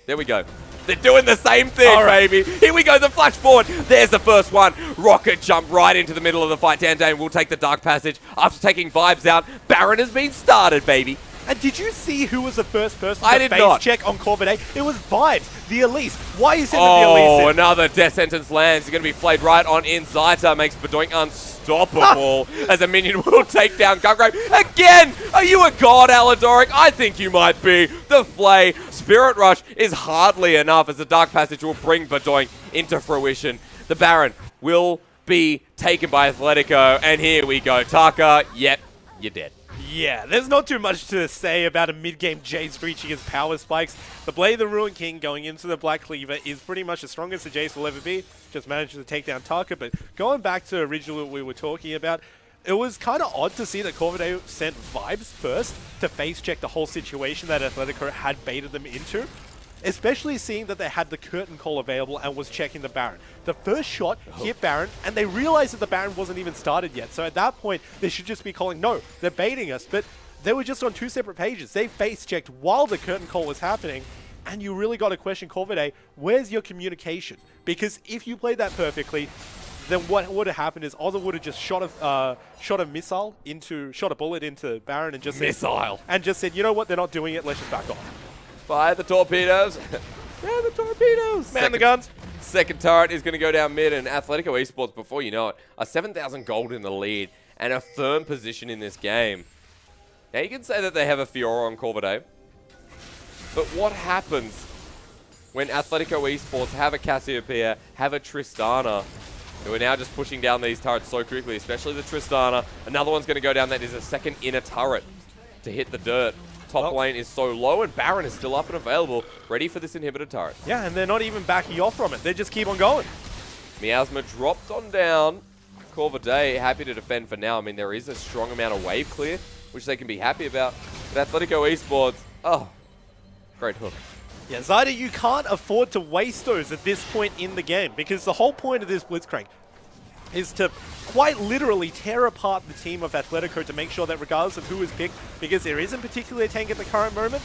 There we go. They're doing the same thing, baby. Here we go, the flash forward. There's the first one. Rocket jump right into the middle of the fight. Dandan will take the Dark Passage after taking Vibes out. Baron has been started, baby. And did you see who was the first person I to face check on Corvidae? It was Vibes, the Elise. Why is it the Elise? Oh, another death sentence lands. He's going to be flayed right on in. Zaita makes Badoink unstoppable as a minion will take down Gunkrab. Again, are you a god, Aladoric? I think you might be. The flay. Spirit Rush is hardly enough as the Dark Passage will bring Badoink into fruition. The Baron will be taken by Athletico. And here we go. Taka, yep, you're dead. Yeah, there's not too much to say about a mid-game Jace reaching his power spikes. The Blade of the Ruined King going into the Black Cleaver is pretty much as strong as the Jace will ever be. Just manages to take down Taka, but going back to originally what we were talking about, it was kind of odd to see that Corvidae sent Vibes first to face-check the whole situation that Athletico had baited them into. Especially seeing that they had the curtain call available and was checking the Baron. The first shot hit Baron, and they realized that the Baron wasn't even started yet. So at that point, they should just be calling, no, they're baiting us. But they were just on 2 separate pages. They face-checked while the curtain call was happening, and you really got to question Corvidae, where's your communication? Because if you played that perfectly, then what would have happened is Ozza would have just shot a bullet into Baron and just said, you know what, they're not doing it, let's just back off. Fire the torpedoes. Man the torpedoes. Man the guns. Second turret is going to go down mid, and Athletico Esports, before you know it, are 7,000 gold in the lead and a firm position in this game. Now, you can say that they have a Fiora on Corvidae, but what happens when Athletico Esports have a Cassiopeia, have a Tristana, who are now just pushing down these turrets so quickly, especially the Tristana. Another one's going to go down. That is a second inner turret to hit the dirt. Top lane is so low, and Baron is still up and available, ready for this inhibitor turret. Yeah, and they're not even backing off from it. They just keep on going. Miasma dropped on down. Corvidae happy to defend for now. I mean, there is a strong amount of wave clear, which they can be happy about. But Athletico Esports, oh, great hook. Yeah, Zyda, you can't afford to waste those at this point in the game, because the whole point of this Blitzcrank is to quite literally tear apart the team of Athletico to make sure that regardless of who is picked, because there isn't particularly a tank at the current moment,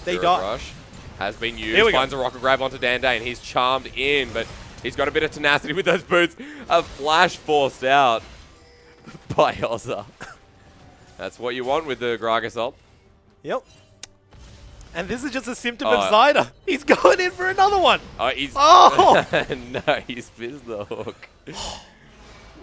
they Spirit die. Rush has been used, finds a rocket grab onto Dandane. He's charmed in, but he's got a bit of tenacity with those boots. A flash forced out by Ozza. That's what you want with the Gragas ult. Yep. And this is just a symptom of Zyda. He's going in for another one. He's no, he's missed the hook.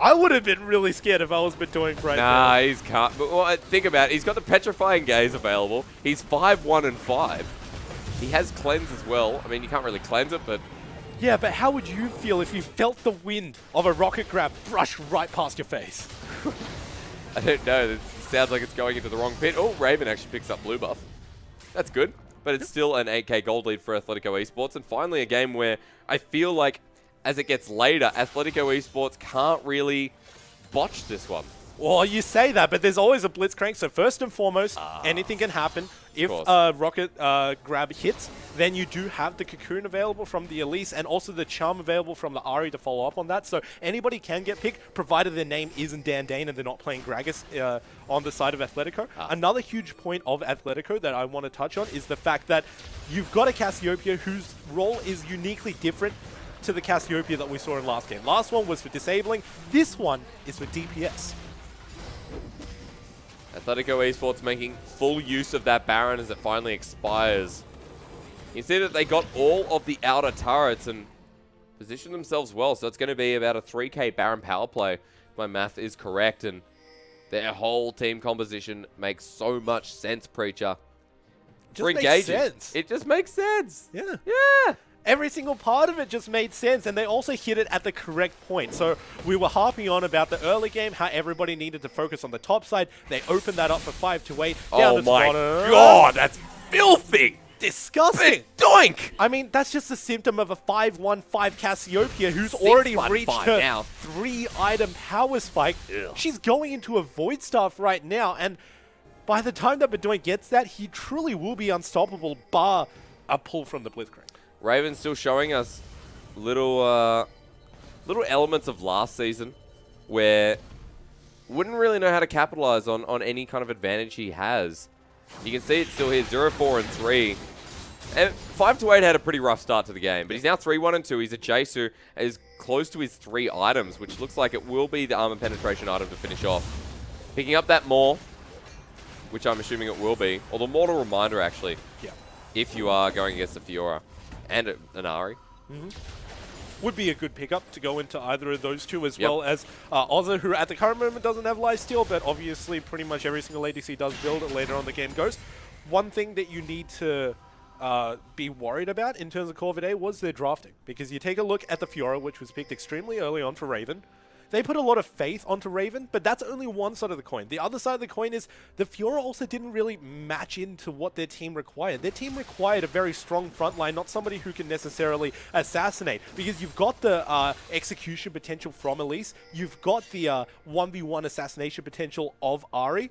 I would have been really scared if I was Batoink right now. Nah, he's can't. But well, think about it. He's got the Petrifying Gaze available. He's 5-1 and 5. He has Cleanse as well. I mean, you can't really cleanse it, but... Yeah, but how would you feel if you felt the wind of a rocket grab brush right past your face? I don't know. It sounds like it's going into the wrong pit. Oh, Raven actually picks up blue buff. That's good, but it's still an 8k gold lead for Athletico Esports. And finally, a game where I feel like as it gets later, Athletico Esports can't really botch this one. Well, you say that, but there's always a Blitzcrank. So first and foremost, anything can happen. If a rocket grab hits, then you do have the Cocoon available from the Elise and also the Charm available from the Ahri to follow up on that. So anybody can get picked, provided their name isn't Dandane and they're not playing Gragas on the side of Athletico. Another huge point of Athletico that I want to touch on is the fact that you've got a Cassiopeia whose role is uniquely different to the Cassiopeia that we saw in last game. Last one was for disabling. This one is for DPS. Athletico Esports making full use of that Baron as it finally expires. You see that they got all of the outer turrets and positioned themselves well, so it's going to be about a 3k Baron power play, if my math is correct, and their whole team composition makes so much sense, Preacher. Just makes sense. It just makes sense. Yeah. Yeah. Every single part of it just made sense, and they also hit it at the correct point. So we were harping on about the early game, how everybody needed to focus on the top side. They opened that up for 5-8. Oh my god, that's filthy! Disgusting! Doink! I mean, that's just a symptom of a 5-1-5 Cassiopeia who's already reached her 3-item power spike. Ugh. She's going into a Void Staff right now, and by the time that Bedoin gets that, he truly will be unstoppable, bar a pull from the Blitzcrank. Raven's still showing us little elements of last season where wouldn't really know how to capitalize on any kind of advantage he has. You can see it still here, 0-4 and 3. And 5-8 had a pretty rough start to the game, but he's now 3-1 and 2. He's a Jasu, is close to his 3 items, which looks like it will be the armor penetration item to finish off. Picking up that Maul, which I'm assuming it will be, or the Mortal Reminder actually, if you are going against the Fiora. And an Ahri. Would be a good pickup to go into either of those two, as well as Ozza, who at the current moment doesn't have lifesteal, but obviously pretty much every single ADC does build it later on the game goes. One thing that you need to be worried about in terms of Corvidae was their drafting, because you take a look at the Fiora, which was picked extremely early on for Raven. They put a lot of faith onto Raven, but that's only one side of the coin. The other side of the coin is the Fiora also didn't really match into what their team required. Their team required a very strong front line, not somebody who can necessarily assassinate, because you've got the execution potential from Elise, you've got the 1v1 assassination potential of Ahri.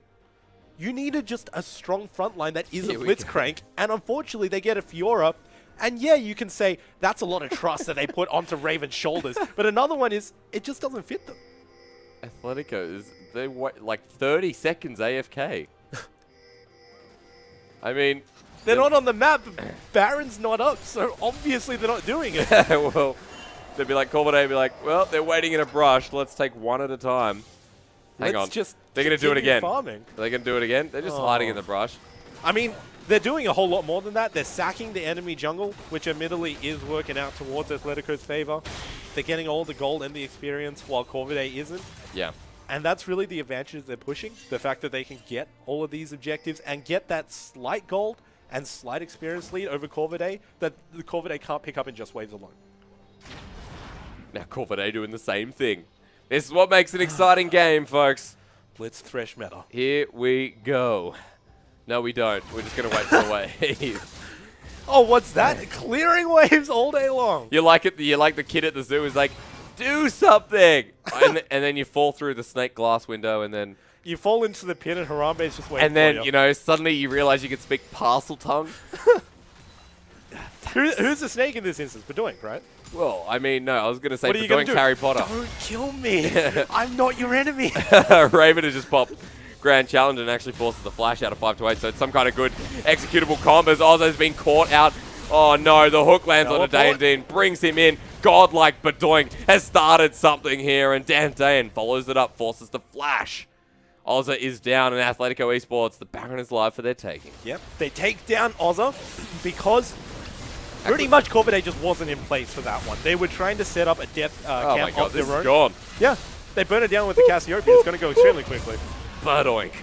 You needed just a strong front line that is a Blitzcrank, and unfortunately they get a Fiora. And yeah, you can say that's a lot of trust that they put onto Raven's shoulders. But another one is, it just doesn't fit them. Athletico, they wait like 30 seconds AFK. I mean... They're not on the map, Baron's not up, so obviously they're not doing it. Well, they'd be like, Corvidae would be like, well, they're waiting in a brush, let's take one at a time. Hang on, they're going to do it again. Farming. Are they going to do it again? They're just hiding in the brush. I mean... They're doing a whole lot more than that. They're sacking the enemy jungle, which admittedly is working out towards Athletico's favor. They're getting all the gold and the experience while Corvidae isn't. Yeah. And that's really the advantage they're pushing. The fact that they can get all of these objectives and get that slight gold and slight experience lead over Corvidae that the Corvidae can't pick up in just waves alone. Now Corvidae doing the same thing. This is what makes an exciting game, folks. Blitz Thresh meta. Here we go. No, we don't. We're just going to wait for a wave. Oh, what's that? Clearing waves all day long. You like it? You like the kid at the zoo who's like, Do something! and then you fall through the snake glass window, and then... You fall into the pin, and Harambe's just waiting And then, for you know, suddenly you realize you can speak parcel tongue. Who's the snake in this instance? Bedoink, right? Well, I mean, no, I was going to say Bedoink Harry Potter. Don't kill me. I'm not your enemy. Raven has just popped Grand Challenge and actually forces the flash out of 5 to 8, so it's some kind of good executable combos. Ozzo's been caught out. Oh no, the hook lands on a Dean, brings him in. Godlike Bedoink has started something here, and Dan follows it up, forces the flash. Ozza is down, and Athletico Esports, the Baron is live for their taking. Yep, they take down Ozza because pretty much Corvidae just wasn't in place for that one. They were trying to set up a death camp of their own. This is gone. Yeah, they burn it down with the Cassiopeia. It's going to go extremely quickly. Bedoink.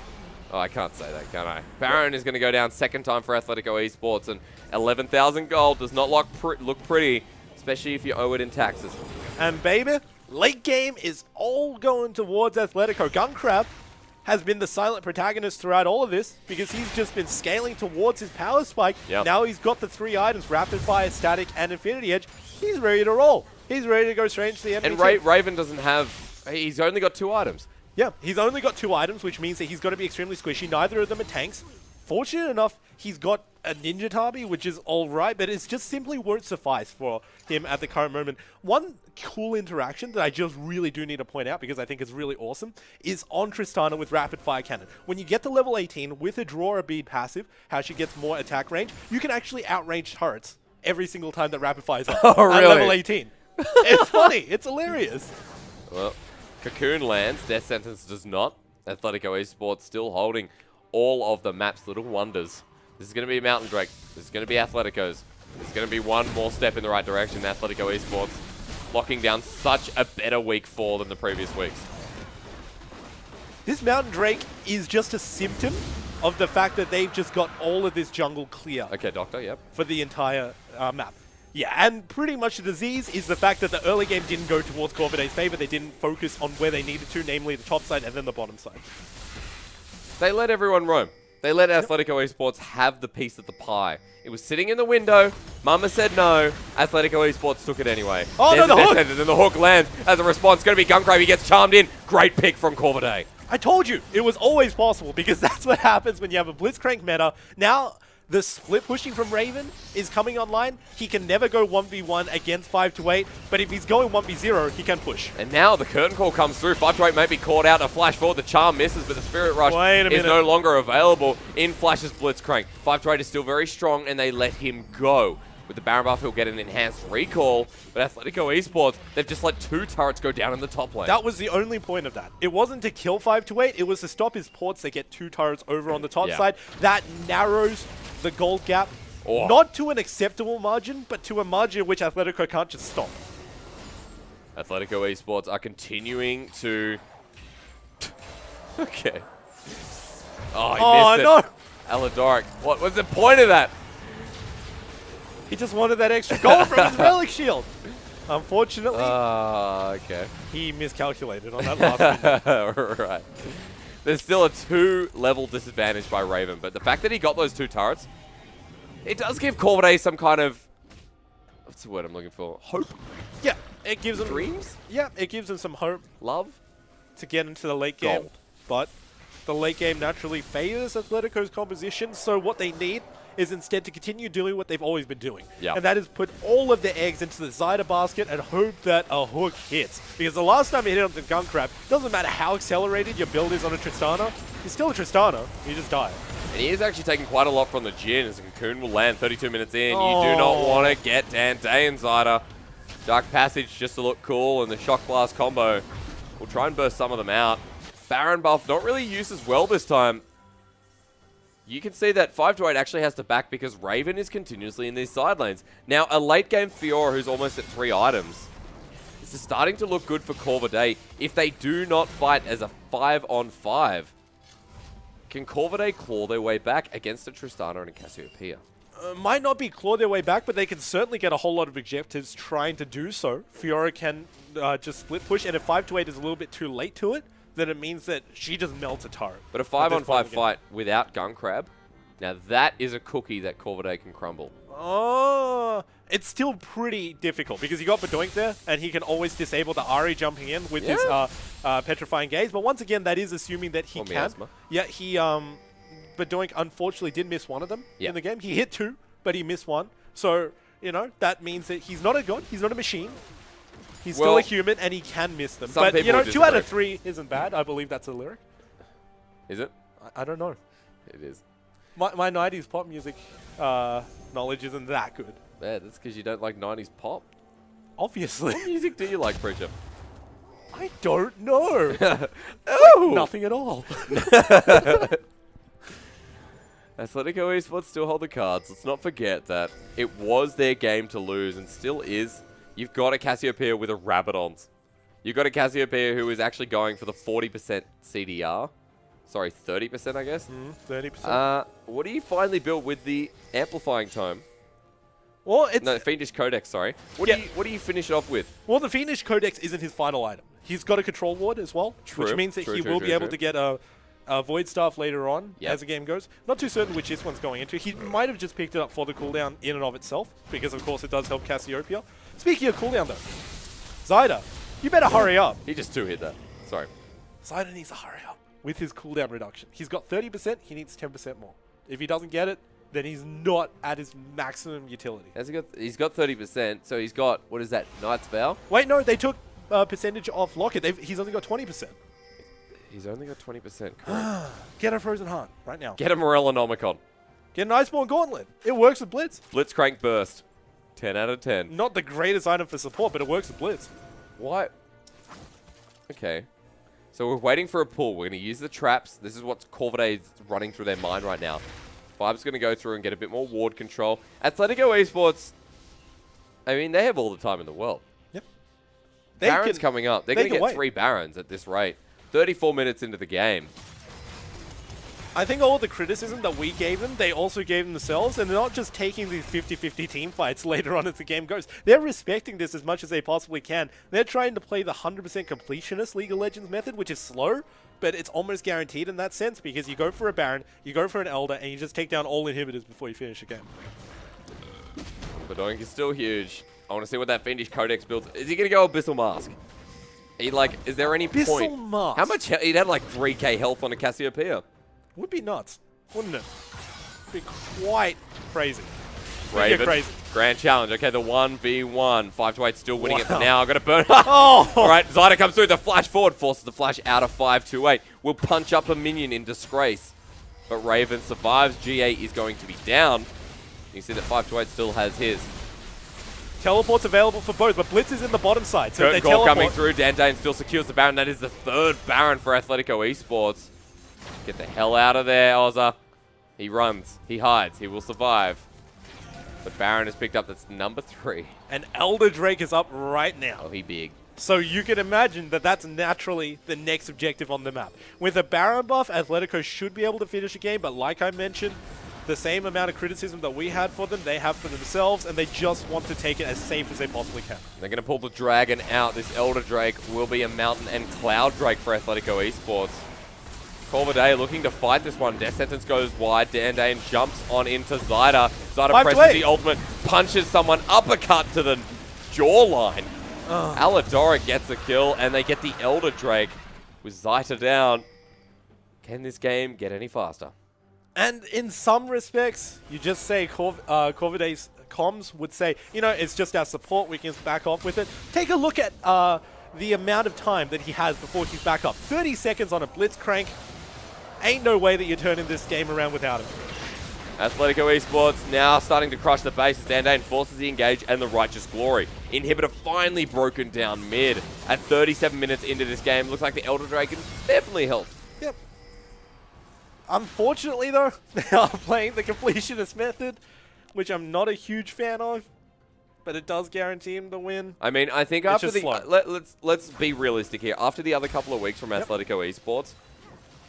Oh, I can't say that, can I? Baron is going to go down second time for Athletico Esports, and 11,000 gold does not look pretty, especially if you owe it in taxes. And baby, late game is all going towards Athletico. Gunkrab has been the silent protagonist throughout all of this because he's just been scaling towards his power spike. Yep. Now he's got the 3 items, Rapid Fire, Static, and Infinity Edge. He's ready to roll. He's ready to go straight into the enemy. And Raven doesn't have... He's only got 2 items. Yeah, he's only got 2 items, which means that he's got to be extremely squishy. Neither of them are tanks. Fortunate enough, he's got a Ninja Tabi, which is alright, but it just simply won't suffice for him at the current moment. One cool interaction that I just really do need to point out, because I think is really awesome, is on Tristana with Rapid Fire Cannon. When you get to level 18 with a Draw a Bead passive, how she gets more attack range, you can actually outrange turrets every single time that Rapid Fire's up Oh, really? at level 18. It's funny. It's hilarious. Well, Cocoon lands. Death Sentence does not. Athletico Esports still holding all of the map's little wonders. This is going to be Mountain Drake. This is going to be Athletico's. There's going to be one more step in the right direction. Athletico Esports locking down such a better week 4 than the previous weeks. This Mountain Drake is just a symptom of the fact that they've just got all of this jungle clear. Okay, Doctor, yep. For the entire map. Yeah, and pretty much the disease is the fact that the early game didn't go towards Corvidae's favor. They didn't focus on where they needed to, namely the top side and then the bottom side. They let everyone roam. They let Athletico Esports have the piece of the pie. It was sitting in the window. Mama said no. Athletico Esports took it anyway. Oh, no, the hook! And then the hook lands as a response. Going to be Gunkrab. He gets charmed in. Great pick from Corvidae. I told you, it was always possible because that's what happens when you have a Blitzcrank meta. Now, the split pushing from Raven is coming online. He can never go 1v1 against 5 to 8, but if he's going 1v0, he can push. And now the curtain call comes through. 5 to 8 may be caught out. A flash forward. The charm misses, but the Spirit Rush is no longer available in Flash's Blitzcrank. 5 to 8 is still very strong, and they let him go. With the Baron buff, he'll get an enhanced recall. But Athletico Esports, they've just let 2 turrets go down in the top lane. That was the only point of that. It wasn't to kill 5 to 8. It was to stop his ports. They get 2 turrets over on the top side. That narrows the gold gap. Oh. Not to an acceptable margin, but to a margin which Athletico can't just stop. Athletico Esports are continuing to... Okay. Oh, he missed it. Aladoric. What was the point of that? He just wanted that extra gold from his Relic Shield. Unfortunately, okay. He miscalculated on that last one. Right. There's still a 2-level disadvantage by Raven, but the fact that he got those 2 turrets, it does give Corvidae some kind of... What's the word I'm looking for? Hope? Yeah, it gives them... Dreams? Yeah, it gives them some hope. Love? To get into the late game. Gold. But the late game naturally favors Athletico's composition, so what they need is instead to continue doing what they've always been doing. Yep. And that is put all of their eggs into the Zyda basket and hope that a hook hits. Because the last time you hit on the Gunkrab, doesn't matter how accelerated your build is on a Tristana, he's still a Tristana, you just die. And he is actually taking quite a lot from the Jhin, as the Cocoon will land 32 minutes in. You do not want to get Dante and Zyda. Dark Passage just to look cool, and the Shock Blast combo will try and burst some of them out. Baron buff not really used as well this time. You can see that 5 to 8 actually has to back because Raven is continuously in these side lanes. Now, a late game Fiora who's almost at 3 items. This is starting to look good for Corvidae if they do not fight as a 5-on-5. Can Corvidae claw their way back against a Tristana and a Cassiopeia? Might not be claw their way back, but they can certainly get a whole lot of objectives trying to do so. Fiora can just split push, and if 5 to 8 is a little bit too late to it, then it means that she just melts a turret. But a 5-on-5 fight without Gunkrab, now that is a cookie that Corvidae can crumble. Oh, it's still pretty difficult because you got Bedoink there, and he can always disable the Ari jumping in with his Petrifying Gaze. But once again, that is assuming that he can. Miasma. Yeah, Bedoink unfortunately did miss one of them in the game. He hit 2, but he missed 1. So, you know, that means that he's not a god, he's not a machine. He's still a human, and he can miss them. But, you know, 2 out of 3 isn't bad. I believe that's a lyric. Is it? I don't know. It is. My 90s pop music knowledge isn't that good. Yeah, that's because you don't like 90s pop. Obviously. What music do you like, Preacher? I don't know. Oh! Nothing at all. Athletico Esports still hold the cards. Let's not forget that it was their game to lose and still is. You've got a Cassiopeia with a Rabadons. You've got a Cassiopeia who is actually going for the 40% CDR. Sorry, 30%, I guess. 30%. What do you finally build with the Amplifying Tome? Well, it's... No, Fiendish Codex, sorry. What do you finish it off with? Well, the Fiendish Codex isn't his final item. He's got a Control Ward as well, which means that he will be able to get a Void Staff later on as the game goes. Not too certain which this one's going into. He might have just picked it up for the cooldown in and of itself, because of course it does help Cassiopeia. Speaking of cooldown though, Zyda, you better hurry up. He just 2-hit that. Sorry. Zyda needs to hurry up with his cooldown reduction. He's got 30%, he needs 10% more. If he doesn't get it, then he's not at his maximum utility. He's got 30%, so he's got, what is that, Knight's Vow? Wait, no, they took percentage off Locket. He's only got 20%. He's only got 20%, correct. Get a Frozen Heart right now. Get a Morellonomicon. Get an Iceborne Gauntlet. It works with Blitz. Blitzcrank Burst. 10 out of 10. Not the greatest item for support, but it works with Blitz. Why? Okay. So we're waiting for a pull. We're going to use the traps. This is what Corvidae is running through their mind right now. Vibe's going to go through and get a bit more ward control. Athletico Esports, I mean, they have all the time in the world. Yep. Baron's coming up. They're going to get 3 Barons at this rate. 34 minutes into the game. I think all the criticism that we gave them, they also gave themselves, and they're not just taking these 50-50 team fights later on as the game goes. They're respecting this as much as they possibly can. They're trying to play the 100% completionist League of Legends method, which is slow, but it's almost guaranteed in that sense, because you go for a Baron, you go for an Elder, and you just take down all inhibitors before you finish a game. Bedoink is still huge. I want to see what that Fiendish Codex builds. Is he going to go Abyssal Mask? Is there any point? Abyssal Mask? How much? He'd had like 3k health on a Cassiopeia. Would be nuts, wouldn't it? Be quite crazy. Raven, crazy. Grand challenge. Okay, the 1v1. 5-8 still winning it for now. I've got to burn. Oh! All right, Zyda comes through. The flash forward forces the flash out of 5-8. Will punch up a minion in disgrace. But Raven survives. GA is going to be down. You can see that 5-8 still has his. Teleport's available for both, but Blitz is in the bottom side. So Curtain Call coming through. Dandane still secures the Baron. That is the 3rd Baron for Athletico Esports. Get the hell out of there, Ozza. He runs. He hides. He will survive. But Baron has picked up that's number 3. And Elder Drake is up right now. Oh, he big. So you can imagine that that's naturally the next objective on the map. With a Baron buff, Athletico should be able to finish a game, but like I mentioned, the same amount of criticism that we had for them, they have for themselves, and they just want to take it as safe as they possibly can. They're going to pull the Dragon out. This Elder Drake will be a Mountain and Cloud Drake for Athletico Esports. Corvidae looking to fight this one. Death Sentence goes wide. Dandane jumps on into Zyda. Zyda presses the ultimate, punches someone, uppercut to the jawline. Aladoric gets a kill, and they get the Elder Drake with Zyda down. Can this game get any faster? And in some respects, you just say Corvidae's comms would say, you know, it's just our support, we can back off with it. Take a look at the amount of time that he has before he's back up. 30 seconds on a Blitzcrank. Ain't no way that you're turning this game around without him. Athletico Esports now starting to crush the base as Dandane forces the engage and the Righteous Glory. Inhibitor finally broken down mid. At 37 minutes into this game, looks like the Elder Dragon definitely helped. Yep. Unfortunately, though, they are playing the completionist method, which I'm not a huge fan of, but it does guarantee him the win. I mean, I think after the let's be realistic here. After the other couple of weeks from Athletico Esports,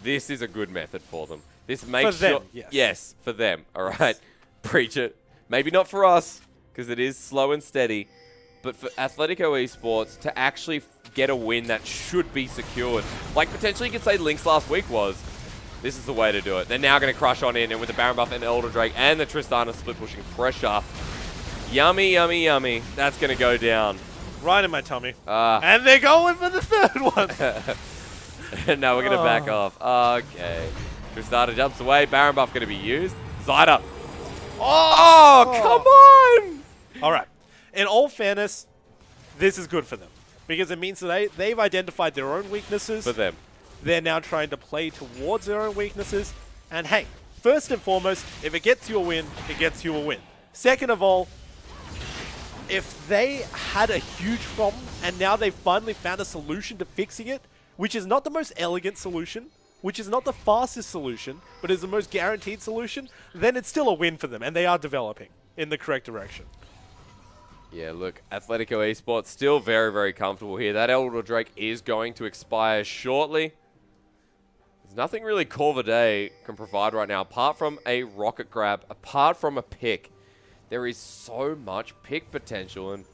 this is a good method for them. This makes for them, yes, for them. All right, preach it. Maybe not for us because it is slow and steady, but for Athletico Esports to actually get a win that should be secured, like potentially you could say Lynx last week was. This is the way to do it. They're now going to crush on in, and with the Baron buff and Elder Drake and the Tristana split pushing pressure, Yummy, yummy, yummy. That's going to go down. Right in my tummy. And they're going for the third one. Now we're going to back off. Okay. Tristana jumps away. Baron buff going to be used. Zyda. Oh, come on! All right. In all fairness, this is good for them. Because it means that they've identified their own weaknesses. For them. They're now trying to play towards their own weaknesses. And hey, first and foremost, if it gets you a win, it gets you a win. Second of all, if they had a huge problem and now they've finally found a solution to fixing it, which is not the most elegant solution, which is not the fastest solution, but is the most guaranteed solution, then it's still a win for them, and they are developing in the correct direction. Yeah, look, Athletico Esports still very, very comfortable here. That Elder Drake is going to expire shortly. There's nothing really Corvidae can provide right now, apart from a rocket grab, apart from a pick. There is so much pick potential, and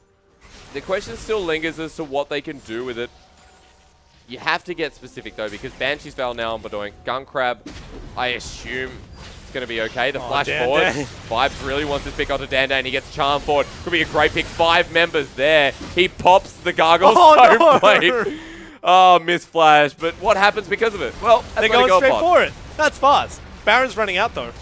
the question still lingers as to what they can do with it. You have to get specific, though, because Banshee's Veil now on Badoink. Gun Crab, I assume it's going to be okay. The flash forward. Vibes really wants this pick onto Dandan, and he gets Charm forward. Could be a great pick. 5 members there. He pops the Gargoyle Stoneblade. Oh, miss flash. But what happens because of it? Well, they're going straight for it. That's fast. Baron's running out, though.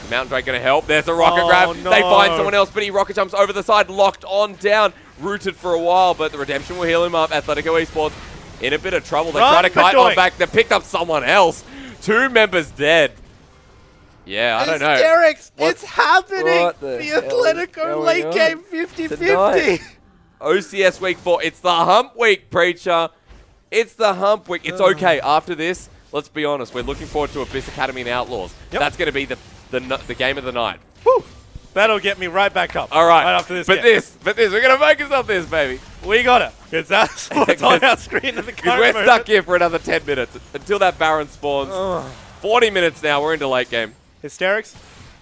Mountain Drake going to help. There's a rocket grab. No. They find someone else, but he rocket jumps over the side, locked on down, rooted for a while, but the Redemption will heal him up. Athletico Esports in a bit of trouble. They try to kite on back. They picked up someone else. 2 members dead. Yeah, I don't know. Hysterics! It's happening! The Athletico late game 50-50. OCS week 4. It's the hump week, Preacher. It's the hump week. It's okay. After this, let's be honest, we're looking forward to Abyss Academy and Outlaws. Yep. That's going to be the game of the night. Woo. That'll get me right back up. All right. Right after this. But we're going to focus on this, baby. We got it. Because that's what's on our screen at the current we're moment. stuck here for another 10 minutes until that Baron spawns. 40 minutes now. We're into late game. Hysterics.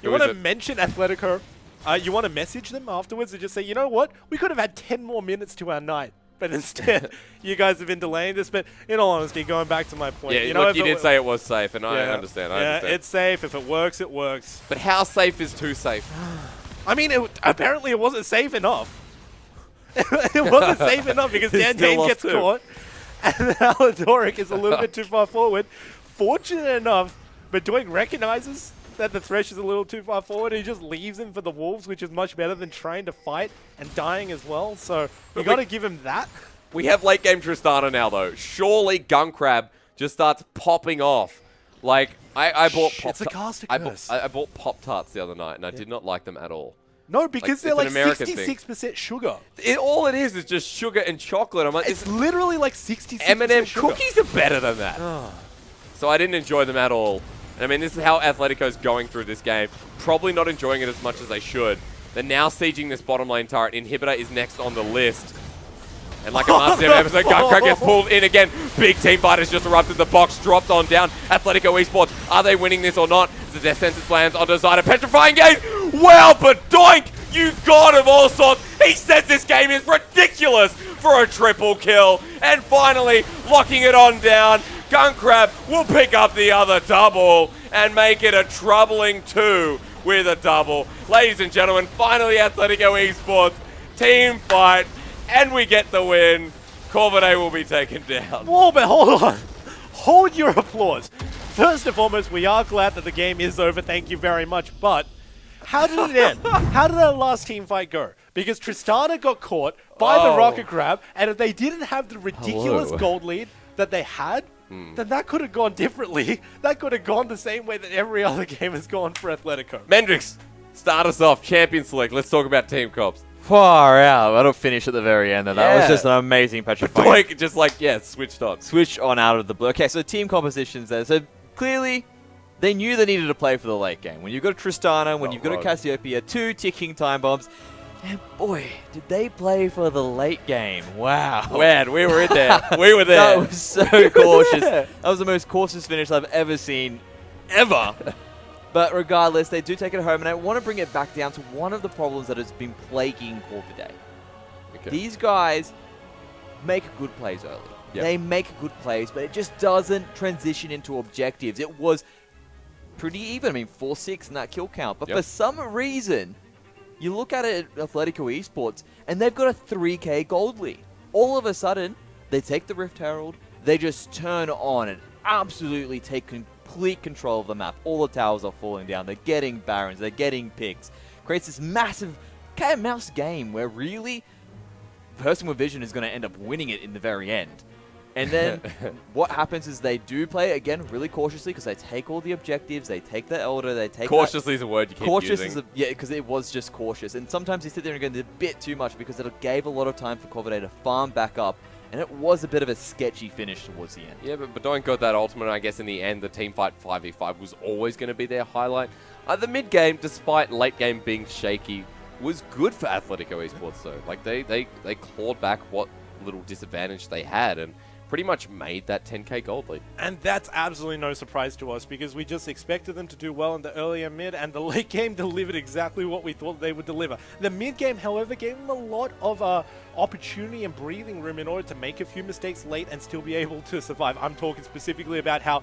You want to mention Athletico? You want to message them afterwards and just say, you know what? We could have had 10 more minutes to our night. But instead, you guys have been delaying this. But in all honesty, going back to my point. Yeah, look, you did say it was safe, and I understand. Yeah, it's safe. If it works, it works. But how safe is too safe? I mean, apparently it wasn't safe enough. It wasn't safe enough because Dan gets caught. And Aladoric is a little bit too far forward. Fortunate enough, Badoink recognizes that the Thresh is a little too far forward. He just leaves him for the Wolves, which is much better than trying to fight and dying as well. So you got to give him that. We have late game Tristana now, though. Surely Gun Crab just starts popping off. Like, I bought I bought Pop-Tarts the other night, and I did not like them at all. No, because they're like 66% sugar. All it is just sugar and chocolate. I'm like, it's literally like 66% M&M sugar. cookies are better than that. So I didn't enjoy them at all. And I mean, this is how Atletico's going through this game. Probably not enjoying it as much as they should. They're now sieging this bottom lane turret. Inhibitor is next on the list. And like a massive episode, Gunkrab gets pulled in again. Big team fight has just erupted. The box dropped on down. Athletico Esports, are they winning this or not? The Death Sentence lands on Zyda. Petrifying Gate! Well, but doink! You god of all sorts! He says this game is ridiculous for a triple kill. And finally, locking it on down. Gunkrab will pick up the other double and make it a troubling 2 with a double. Ladies and gentlemen, finally Athletico Esports team fight. And we get the win. Corvidae will be taken down. Whoa, but hold on. Hold your applause. First and foremost, we are glad that the game is over. Thank you very much. But how did it end? How did that last team fight go? Because Tristana got caught by the rocket grab, and if they didn't have the ridiculous gold lead that they had, then that could have gone differently. That could have gone the same way that every other game has gone for Athletico. Mendrix, start us off. Champion select. Let's talk about team cops. Far out. That'll finish at the very end. And that was just an amazing petrifying. Like, just like, switched on. Switched on out of the blue. Okay, so team compositions there. So clearly, they knew they needed to play for the late game. When you've got a Tristana, when you've got a Cassiopeia, 2 ticking time bombs. And boy, did they play for the late game. Wow. Man, we were in there. We were there. That was so cautious. That was the most cautious finish I've ever seen. Ever. But regardless, they do take it home, and I want to bring it back down to one of the problems that has been plaguing Corvidae. Okay. These guys make good plays early. Yep. They make good plays, but it just doesn't transition into objectives. It was pretty even. I mean, 4-6 in that kill count. But for some reason, You look at it at Athletico Esports, and they've got a 3K gold lead. All of a sudden, they take the Rift Herald, they just turn on and absolutely take complete control of the map. All the towers are falling down, they're getting Barons, they're getting picks. Creates this massive cat and mouse game where really, the person with vision is going to end up winning it in the very end. And then what happens is they do play, again, really cautiously because they take all the objectives, they take the Elder, they take Cautiously is a word you keep cautious using. yeah, because it was just cautious. And sometimes you sit there and go, a bit too much because it gave a lot of time for Corvidae to farm back up. And it was a bit of a sketchy finish towards the end. Yeah, but don't got that ultimate. I guess in the end, the team fight 5v5 was always going to be their highlight. The mid game, despite late game being shaky, was good for Athletico Esports though. Like they clawed back what little disadvantage they had and pretty much made that 10k gold lead. And that's absolutely no surprise to us because we just expected them to do well in the early and mid, and the late game delivered exactly what we thought they would deliver. The mid game, however, gave them a lot of opportunity and breathing room in order to make a few mistakes late and still be able to survive. I'm talking specifically about how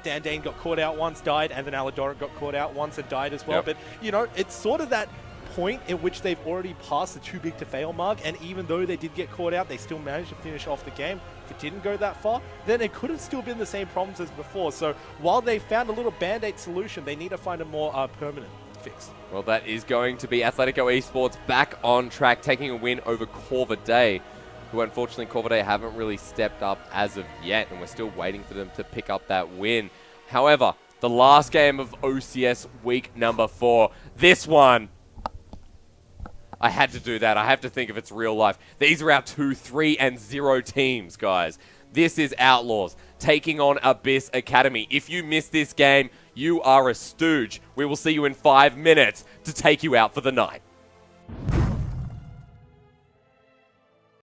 Dan Dane got caught out once, died, and then Aladoric got caught out once and died as well. Yep. But, you know, it's sort of that point in which they've already passed the too big to fail mark, and even though they did get caught out, they still managed to finish off the game. If it didn't go that far, then it could have still been the same problems as before. So while they found a little band-aid solution, they need to find a more permanent fix. Well, that is going to be Athletico Esports back on track, taking a win over Corvidae, who unfortunately Corvidae haven't really stepped up as of yet, and we're still waiting for them to pick up that win. However, the last game of OCS week number 4, this one, I had to do that. I have to think of its real life. These are our 2, 3, and 0 teams, guys. This is Outlaws taking on Abyss Academy. If you miss this game, you are a stooge. We will see you in 5 minutes to take you out for the night.